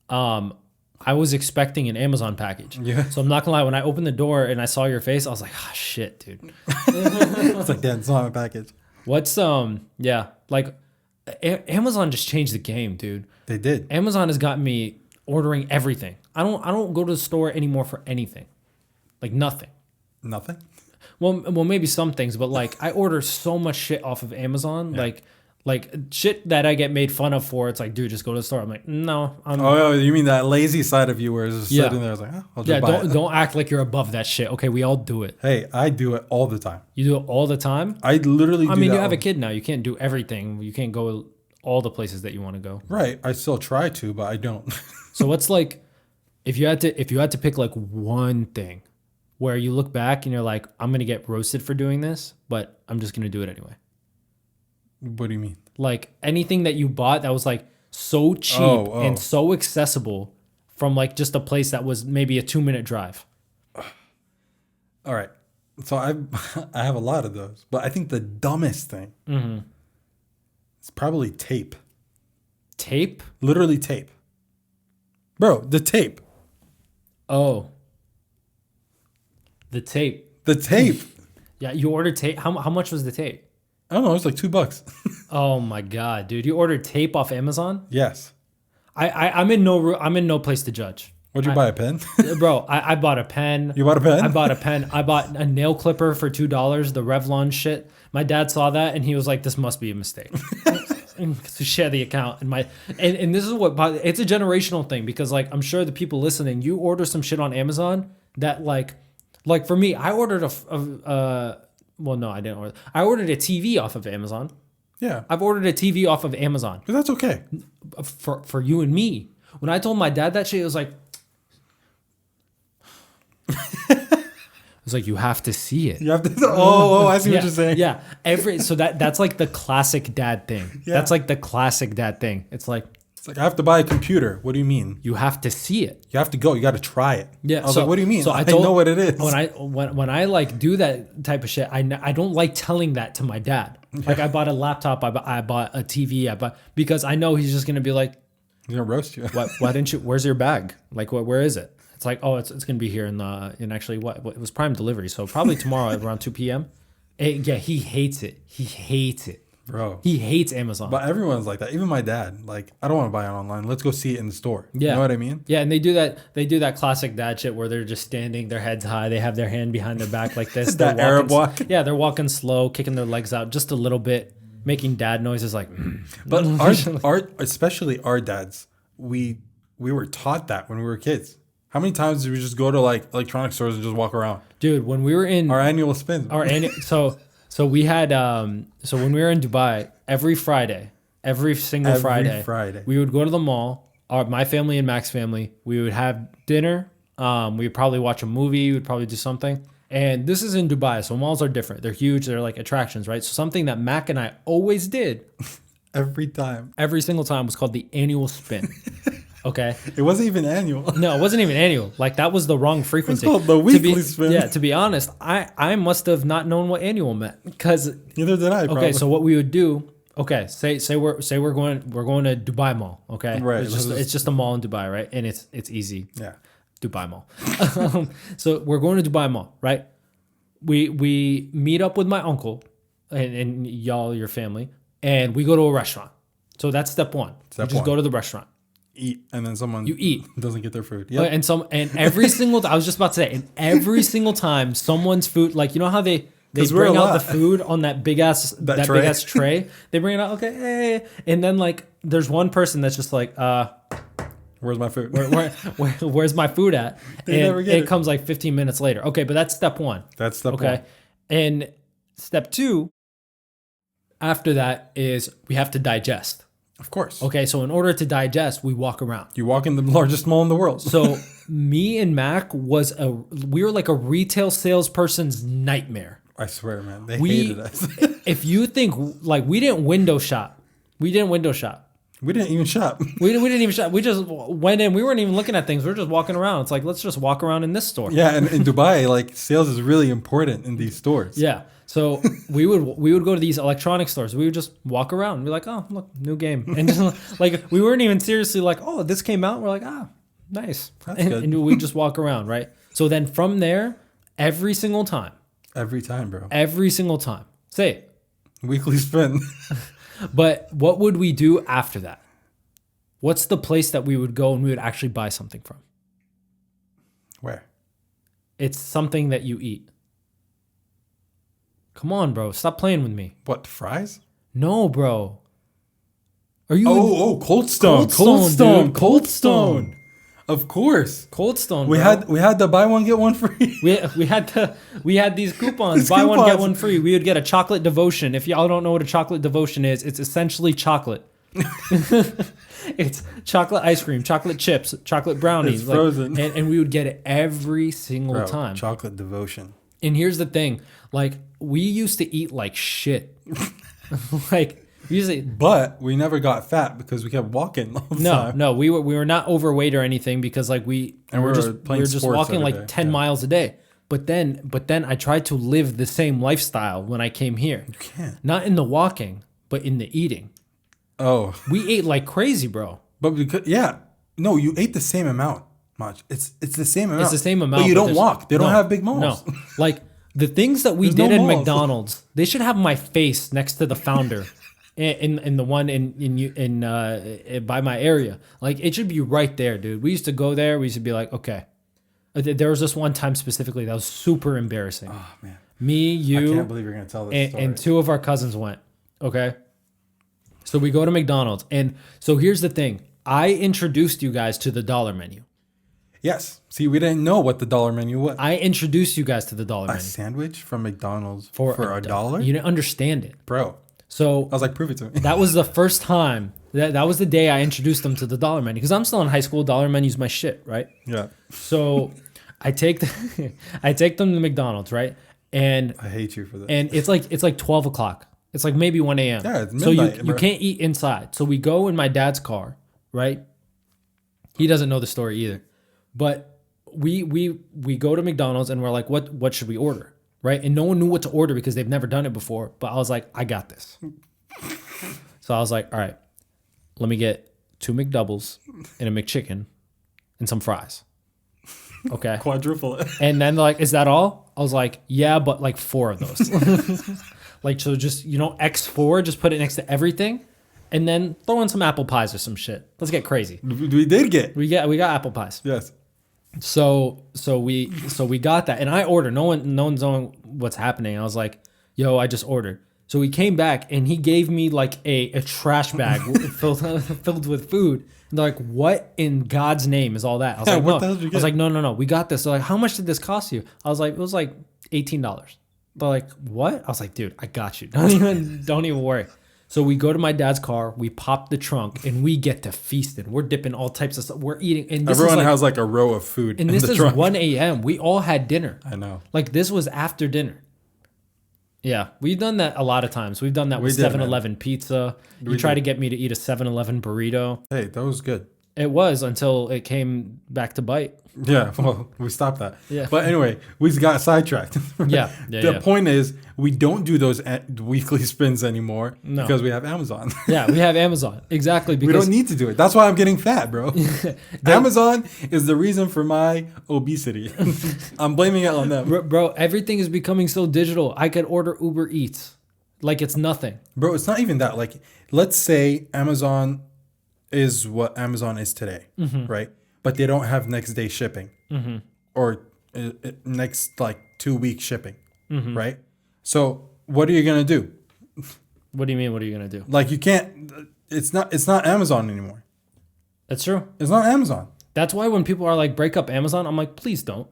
Speaker 1: I was expecting an Amazon package.
Speaker 2: Yeah.
Speaker 1: So I'm not gonna lie, when I opened the door and I saw your face, I was like, oh shit, dude.
Speaker 2: It's like, damn, it's not my package.
Speaker 1: What's yeah, like Amazon just changed the game, dude.
Speaker 2: They did.
Speaker 1: Amazon has got me ordering everything. I don't go to the store anymore for anything. Like nothing.
Speaker 2: Nothing.
Speaker 1: Well, maybe some things, but like I order so much shit off of Amazon, like shit that I get made fun of for. It's like, dude, just go to the store. I'm like, no,
Speaker 2: Oh, you mean that lazy side of you where it's just
Speaker 1: Yeah.
Speaker 2: sitting there? It's like, oh, I'll just buy it.
Speaker 1: don't act like you're above that shit. Okay, we all do it.
Speaker 2: Hey, I do it all the time.
Speaker 1: You do it all the time.
Speaker 2: I literally do
Speaker 1: I mean,
Speaker 2: that
Speaker 1: you have
Speaker 2: all-
Speaker 1: a kid now. You can't do everything. You can't go all the places that you want to go.
Speaker 2: Right. I still try to, but I don't.
Speaker 1: So what's like, if you had to pick like one thing where you look back and you're like, I'm gonna get roasted for doing this, but I'm just gonna do it anyway.
Speaker 2: What do you mean?
Speaker 1: Like anything that you bought that was like so cheap
Speaker 2: Oh.
Speaker 1: and so accessible from like just a place that was maybe a 2-minute drive.
Speaker 2: All right. So I have a lot of those, but I think the dumbest thing is probably tape.
Speaker 1: Tape?
Speaker 2: Literally tape. Bro, the tape.
Speaker 1: Oh. The tape.
Speaker 2: The tape.
Speaker 1: Yeah, you ordered tape. How much was the tape?
Speaker 2: I don't know. It's like $2.
Speaker 1: Oh my god, dude! You ordered tape off Amazon?
Speaker 2: Yes.
Speaker 1: I'm in no place to judge.
Speaker 2: What'd you buy, a pen?
Speaker 1: Bro, I bought a pen.
Speaker 2: You bought a pen?
Speaker 1: I bought a pen. I bought a nail clipper for $2, the Revlon shit. My dad saw that and he was like, this must be a mistake. To share the account and this is what it's a generational thing, because like I'm sure the people listening, you order some shit on Amazon that like for me, I ordered well, no, I didn't order. I ordered a TV off of Amazon.
Speaker 2: Yeah.
Speaker 1: I've ordered a TV off of Amazon
Speaker 2: But that's okay.
Speaker 1: for you and me. When I told my dad that shit, it was like, it's like, you have to see it.
Speaker 2: You have to. Oh, I see what you're saying.
Speaker 1: Yeah. So that's like the classic dad thing.
Speaker 2: Yeah.
Speaker 1: That's like the classic dad thing. It's like,
Speaker 2: It's like, I have to buy a computer. What do you mean?
Speaker 1: you have to see it.
Speaker 2: You have to go. You got to try it.
Speaker 1: Yeah.
Speaker 2: I was like, what do you mean?
Speaker 1: So
Speaker 2: I know what it is.
Speaker 1: When I like do that type of shit, I don't like telling that to my dad. Like I bought a laptop, I bought a TV, because I know he's just gonna be like,
Speaker 2: He's gonna roast you.
Speaker 1: why didn't you? Where's your bag? Like where is it? It's like, oh, it's gonna be here in actually it was Prime delivery, so probably tomorrow around 2 p.m. Yeah, he hates it. He hates it.
Speaker 2: Bro.
Speaker 1: He hates Amazon.
Speaker 2: But everyone's like that. Even my dad. Like, I don't want to buy it online. Let's go see it in the store.
Speaker 1: Yeah.
Speaker 2: You know what I mean?
Speaker 1: Yeah, and they do that classic dad shit where they're just standing, their heads high, they have their hand behind their back like this.
Speaker 2: That
Speaker 1: They're
Speaker 2: Arab
Speaker 1: walking,
Speaker 2: walk.
Speaker 1: Yeah, they're walking slow, kicking their legs out just a little bit, making dad noises like.
Speaker 2: But our especially our dads, we were taught that when we were kids. How many times did we just go to like electronic stores and just walk around?
Speaker 1: Dude, when we were in
Speaker 2: Our annual spin.
Speaker 1: so we had so when we were in Dubai, every single Friday, we would go to the mall. My family and Mac's family, we would have dinner. We would probably watch a movie. We would probably do something. And this is in Dubai, so malls are different. They're huge. They're like attractions, right? So something that Mac and I always did every single time was called the annual spin. Okay.
Speaker 2: It wasn't even annual.
Speaker 1: No, it wasn't even annual. Like that was the wrong frequency.
Speaker 2: It's called the weekly spin.
Speaker 1: Yeah, to be honest, I must have not known what annual meant, because
Speaker 2: Neither did I. Probably.
Speaker 1: okay, so what we would do, okay, say we're going to Dubai Mall, okay?
Speaker 2: Right.
Speaker 1: It's just a mall in Dubai, right? And it's easy.
Speaker 2: Yeah.
Speaker 1: Dubai Mall. So we're going to Dubai Mall, right? We meet up with my uncle and y'all, your family, and we go to a restaurant. So that's step one. You just go to the restaurant.
Speaker 2: Eat, and then someone
Speaker 1: You eat.
Speaker 2: doesn't get their food.
Speaker 1: Yeah.
Speaker 2: Yeah.
Speaker 1: And every single I was just about to say, and every single time someone's food, like, you know how they
Speaker 2: 'Cause we're
Speaker 1: bring
Speaker 2: a
Speaker 1: out the
Speaker 2: lot.
Speaker 1: food on that big ass
Speaker 2: That tray.
Speaker 1: big ass tray. They bring it out, okay, hey. And then like there's one person that's just like,
Speaker 2: Where's my food?
Speaker 1: where's my food at?
Speaker 2: They
Speaker 1: and
Speaker 2: never get
Speaker 1: it
Speaker 2: it.
Speaker 1: comes like 15 minutes later. Okay, but that's step one.
Speaker 2: That's step
Speaker 1: Okay.
Speaker 2: one.
Speaker 1: And step two After that is we have to digest.
Speaker 2: Of course.
Speaker 1: Okay, so in order to digest, we walk around.
Speaker 2: You walk in the largest mall in the world.
Speaker 1: So me and Mac we were like a retail salesperson's nightmare.
Speaker 2: I swear, man, they hated us.
Speaker 1: If you think like we didn't window shop.
Speaker 2: We didn't even shop.
Speaker 1: We didn't even shop. We just went in. We weren't even looking at things. We were just walking around. It's like, let's just walk around in this store.
Speaker 2: Yeah, and in Dubai, like sales is really important in these stores.
Speaker 1: Yeah. So we would go to these electronic stores. We would just walk around and be like, oh, look, new game. And just, like we weren't even seriously like, oh, this came out. We're like, nice.
Speaker 2: That's good.
Speaker 1: And we just walk around, right? So then from there, every single time.
Speaker 2: Every time, bro.
Speaker 1: Every single time. Say it.
Speaker 2: Weekly spend.
Speaker 1: But what would we do after that? What's the place that we would go and we would actually buy something from?
Speaker 2: Where?
Speaker 1: It's something that you eat. Come on, bro. Stop playing with me.
Speaker 2: What, fries?
Speaker 1: No, bro. Are you?
Speaker 2: Cold Stone.
Speaker 1: Cold Stone.
Speaker 2: Of course.
Speaker 1: Cold Stone.
Speaker 2: We had the buy one get one free.
Speaker 1: we had these coupons. Buy one get one free. We would get a chocolate devotion. If y'all don't know what a chocolate devotion is, it's essentially chocolate. It's chocolate ice cream, chocolate chips, chocolate brownies.
Speaker 2: It's frozen.
Speaker 1: And we would get it every single time.
Speaker 2: Chocolate devotion.
Speaker 1: And here's the thing. Like, we used to eat like shit. Like, usually,
Speaker 2: but we never got fat because we kept walking all the time.
Speaker 1: No, we were not overweight or anything because like we were just walking like 10 miles a day. But then I tried to live the same lifestyle when I came here.
Speaker 2: You can't.
Speaker 1: Not in the walking, but in the eating.
Speaker 2: Oh.
Speaker 1: We ate like crazy, bro.
Speaker 2: But no, you ate the same amount, Mach. It's the same amount.
Speaker 1: It's the same amount.
Speaker 2: But you don't walk. They don't have big malls.
Speaker 1: No. Like the things that we did in McDonald's, they should have my face next to the founder. In the one in by my area, like it should be right there, dude. We used to go there. We used to be like, okay. There was this one time specifically that was super embarrassing.
Speaker 2: Oh man,
Speaker 1: me, you,
Speaker 2: I can't believe you're gonna tell this story.
Speaker 1: And two of our cousins went. Okay, so we go to McDonald's, and so here's the thing: I introduced you guys to the dollar menu.
Speaker 2: Yes. See, we didn't know what the dollar menu was.
Speaker 1: I introduced you guys to the dollar menu.
Speaker 2: A sandwich from McDonald's for $1?
Speaker 1: You didn't understand it,
Speaker 2: bro.
Speaker 1: So
Speaker 2: I was like, prove it to me.
Speaker 1: That was the first time. That was the day I introduced them to the dollar menu because I'm still in high school. Dollar menu's my shit, right?
Speaker 2: Yeah.
Speaker 1: So I take them to McDonald's, right? And
Speaker 2: I hate you for that.
Speaker 1: And it's like 12 o'clock. It's like maybe 1 a.m.
Speaker 2: Yeah, it's midnight.
Speaker 1: So you can't eat inside. So we go in my dad's car, right? He doesn't know the story either, but we go to McDonald's and we're like, what should we order? Right. And no one knew what to order because they've never done it before. But I was like, I got this. So I was like, all right, let me get 2 McDoubles and a McChicken and some fries. Okay.
Speaker 2: Quadruple it.
Speaker 1: And then they're like, is that all? I was like, yeah, but like 4 of those. Like, so just, X4, just put it next to everything. And then throw in some apple pies or some shit. Let's get crazy.
Speaker 2: We did get.
Speaker 1: We got apple pies.
Speaker 2: Yes.
Speaker 1: So we got that, and I ordered. No one's knowing what's happening. I was like, "Yo, I just ordered." So he came back and he gave me like a trash bag filled with food. And they're like, "What in God's name is all that?" I was like,
Speaker 2: what
Speaker 1: "No."
Speaker 2: the hell did you get?
Speaker 1: I was like, "No, we got this." They're like, "How much did this cost you?" I was like, "It was like $18." They're like, "What?" I was like, "Dude, I got you. Don't even worry." So we go to my dad's car, we pop the trunk, and we get to feasting. We're dipping all types of stuff. We're eating. And this
Speaker 2: Everyone has like a row of food.
Speaker 1: And this is 1 a.m. We all had dinner.
Speaker 2: I know.
Speaker 1: Like this was after dinner. Yeah, we've done that a lot of times. We've done that with 7-Eleven pizza. You tried to get me to eat a 7-Eleven burrito.
Speaker 2: Hey, that was good.
Speaker 1: It was until it came back to bite.
Speaker 2: Yeah, well, we stopped that.
Speaker 1: Yeah.
Speaker 2: But anyway, we got sidetracked.
Speaker 1: Yeah.
Speaker 2: The point is, we don't do those weekly spins anymore because we have Amazon.
Speaker 1: Yeah, we have Amazon. Exactly. Because
Speaker 2: we don't need to do it. That's why I'm getting fat, bro. Amazon is the reason for my obesity. I'm blaming it on them.
Speaker 1: Bro, everything is becoming so digital. I could order Uber Eats like it's nothing.
Speaker 2: Bro, it's not even that. Like, let's say Amazon is what Amazon is today, right? But they don't have next day shipping or next like 2-week shipping, right? So what are you gonna do?
Speaker 1: What do you mean? What are you gonna do?
Speaker 2: Like you can't. It's not Amazon anymore.
Speaker 1: That's true.
Speaker 2: It's not Amazon.
Speaker 1: That's why when people are like break up Amazon, I'm like, please don't.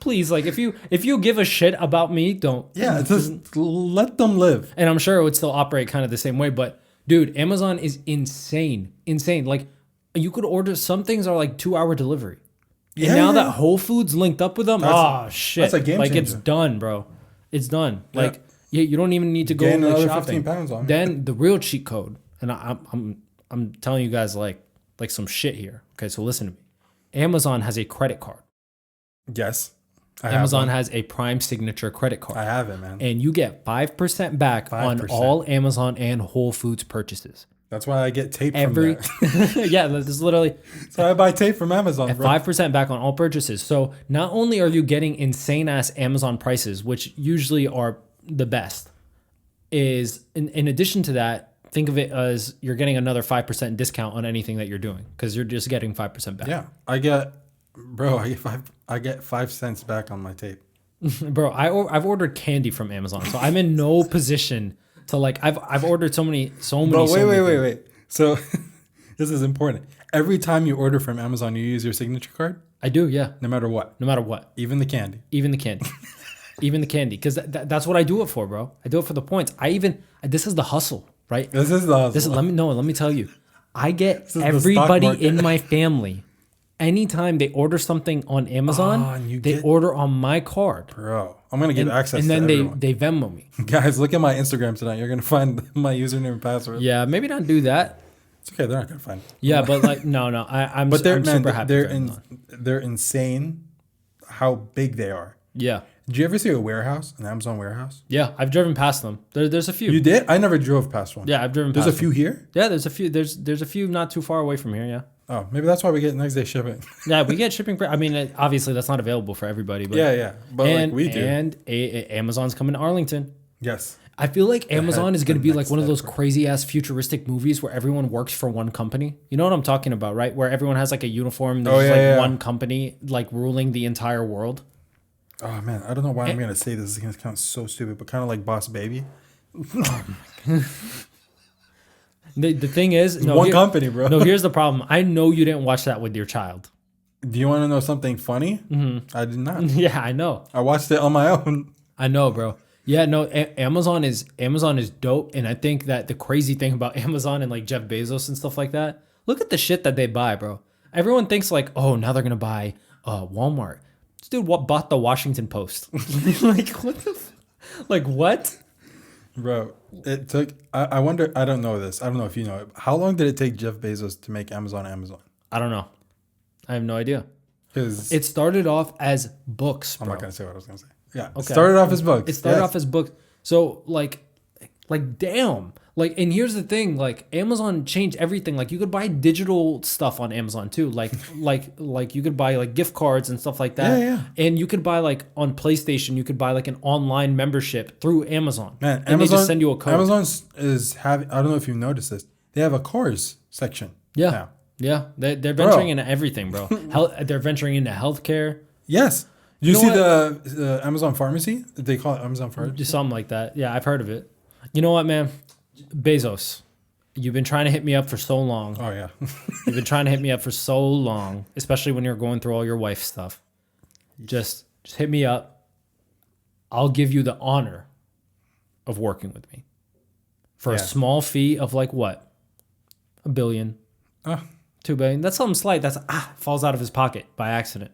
Speaker 1: Please, like if you give a shit about me, don't.
Speaker 2: Yeah, just let them live.
Speaker 1: And I'm sure it would still operate kind of the same way. But dude, Amazon is insane. Like you could order, some things are like 2-hour delivery. And now that Whole Foods linked up with them, shit.
Speaker 2: That's a game
Speaker 1: like
Speaker 2: changer.
Speaker 1: it's done, bro. It's done. Like you don't even need to go
Speaker 2: Gain
Speaker 1: like
Speaker 2: another
Speaker 1: shopping.
Speaker 2: 15 pounds on me.
Speaker 1: Then the real cheat code, and I'm telling you guys like some shit here. Okay, so listen to me. Amazon has a credit card.
Speaker 2: Yes.
Speaker 1: Amazon has a Prime Signature credit card.
Speaker 2: I have it, man.
Speaker 1: And you get 5% back on all Amazon and Whole Foods purchases.
Speaker 2: That's why I get tape from there.
Speaker 1: Yeah, this is literally.
Speaker 2: So I buy tape from Amazon, bro.
Speaker 1: 5% back on all purchases. So not only are you getting insane ass Amazon prices, which usually are the best, is in addition to that, think of it as you're getting another 5% discount on anything that you're doing because you're just getting 5% back.
Speaker 2: Yeah, I get 5 cents back on my tape.
Speaker 1: Bro, I've ordered candy from Amazon, so I'm in no position to like. I've ordered so many. Bro,
Speaker 2: wait. So this is important. Every time you order from Amazon, you use your signature card.
Speaker 1: I do, yeah.
Speaker 2: No matter what. Even the candy.
Speaker 1: Even the candy, because that's what I do it for, bro. I do it for the points. This is the hustle, right?
Speaker 2: This is the hustle.
Speaker 1: Let me tell you. I get everybody in my family. Anytime they order something on Amazon, they order on my card.
Speaker 2: Bro, I'm gonna give access
Speaker 1: to
Speaker 2: everyone.
Speaker 1: And then they Venmo me.
Speaker 2: Guys, look at my Instagram tonight. You're gonna find my username and password.
Speaker 1: Yeah, maybe not do that.
Speaker 2: It's okay. They're not gonna find it.
Speaker 1: Yeah, but like no. I'm super happy.
Speaker 2: They're insane how big they are.
Speaker 1: Yeah.
Speaker 2: Did you ever see an Amazon warehouse?
Speaker 1: Yeah, I've driven past them. There's a few.
Speaker 2: You did? I never drove past one.
Speaker 1: Yeah, I've driven past
Speaker 2: There's a few here?
Speaker 1: Yeah, there's a few. There's a few not too far away from here, yeah.
Speaker 2: Oh, maybe that's why we get next day shipping.
Speaker 1: Yeah, we get shipping. I mean, obviously that's not available for everybody. But
Speaker 2: yeah. But like we do.
Speaker 1: And Amazon's coming to Arlington.
Speaker 2: Yes.
Speaker 1: I feel like Amazon is going to be like one of those crazy ass futuristic movies where everyone works for one company. You know what I'm talking about, right? Where everyone has like a uniform. There's one company like ruling the entire world.
Speaker 2: Oh man, I don't know why I'm gonna say this. It's gonna sound so stupid, but kind of like Boss Baby.
Speaker 1: The thing is,
Speaker 2: company, bro.
Speaker 1: No, here's the problem. I know you didn't watch that with your child.
Speaker 2: Do you want to know something funny? Mm-hmm. I did not.
Speaker 1: Yeah, I know.
Speaker 2: I watched it on my own.
Speaker 1: I know, bro. Yeah, no. Amazon is dope, and I think that the crazy thing about Amazon and like Jeff Bezos and stuff like that. Look at the shit that they buy, bro. Everyone thinks like, oh, now they're gonna buy Walmart. This dude bought the Washington Post. Like what the like what?
Speaker 2: Bro, it took I wonder, I don't know this. I don't know if you know it. How long did it take Jeff Bezos to make Amazon?
Speaker 1: I don't know. I have no idea.
Speaker 2: Because
Speaker 1: it started off as books, bro.
Speaker 2: I'm not gonna say what I was gonna say. Yeah.
Speaker 1: Okay.
Speaker 2: It started off as books.
Speaker 1: It started off as books. So like damn. Like, and here's the thing, like Amazon changed everything. Like you could buy digital stuff on Amazon too. Like you could buy like gift cards and stuff like that.
Speaker 2: Yeah.
Speaker 1: And you could buy like on PlayStation, you could buy like an online membership through Amazon.
Speaker 2: Man,
Speaker 1: and they just send you a code.
Speaker 2: Amazon is having, I don't know if you've noticed this. They have a cars section.
Speaker 1: Yeah.
Speaker 2: Now.
Speaker 1: Yeah. They're venturing into everything, bro. They're venturing into healthcare.
Speaker 2: Yes. You see the Amazon pharmacy? They call it Amazon pharmacy?
Speaker 1: Just something like that. Yeah, I've heard of it. You know what, man? Bezos, you've been trying to hit me up for so long.
Speaker 2: Oh, yeah.
Speaker 1: You've been trying to hit me up for so long, especially when you're going through all your wife stuff. Just hit me up. I'll give you the honor of working with me for a small fee of like what? $1 billion, $2 billion. That's something slight. That's falls out of his pocket by accident.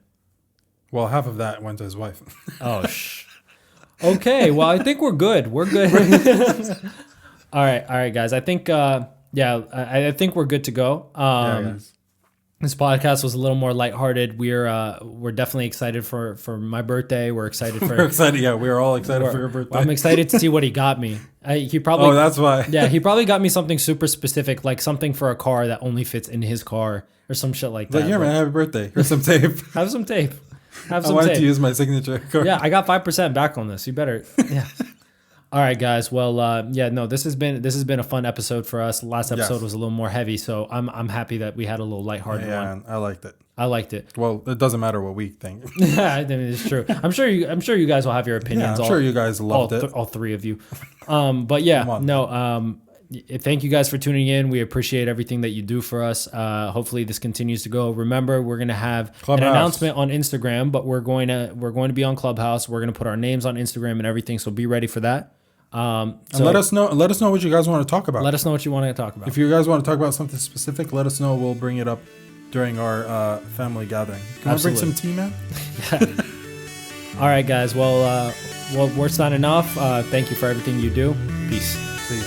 Speaker 2: Well, half of that went to his wife.
Speaker 1: Oh, okay. Well, I think we're good. We're good. All right, guys. I think, I think we're good to go.
Speaker 2: Guys.
Speaker 1: This podcast was a little more lighthearted. We're definitely excited for my birthday. We're excited for.
Speaker 2: We're excited. Yeah, we're all excited for your birthday.
Speaker 1: I'm excited to see what he got me. He probably.
Speaker 2: Oh, that's why.
Speaker 1: Yeah, he probably got me something super specific, like something for a car that only fits in his car or some shit like that.
Speaker 2: Like, yeah, man, happy birthday. Here's some tape.
Speaker 1: Have some tape.
Speaker 2: I wanted to use my signature card.
Speaker 1: Yeah, I got 5% back on this. You better. Yeah. All right, guys. Well, this has been a fun episode for us. Last episode was a little more heavy, so I'm happy that we had a little lighthearted one.
Speaker 2: Yeah, I liked it.
Speaker 1: I liked it.
Speaker 2: Well, it doesn't matter what we think.
Speaker 1: Yeah, I mean, it's true. I'm sure you guys will have your opinions.
Speaker 2: Yeah, I'm sure you guys loved it.
Speaker 1: All three of you. But yeah, thank you guys for tuning in. We appreciate everything that you do for us. Hopefully this continues to go. Remember, we're going to have
Speaker 2: Clubhouse.
Speaker 1: an announcement on Instagram, but we're going to be on Clubhouse. We're going to put our names on Instagram and everything. So be ready for that.
Speaker 2: And let us know what you guys want to talk about.
Speaker 1: Let us know what you want to talk about.
Speaker 2: If you guys want to talk about something specific, let us know. We'll bring it up during our family gathering. Can I bring some tea, man?
Speaker 1: All right, guys. Well, we're signing off. Thank you for everything you do. Peace.
Speaker 2: See you.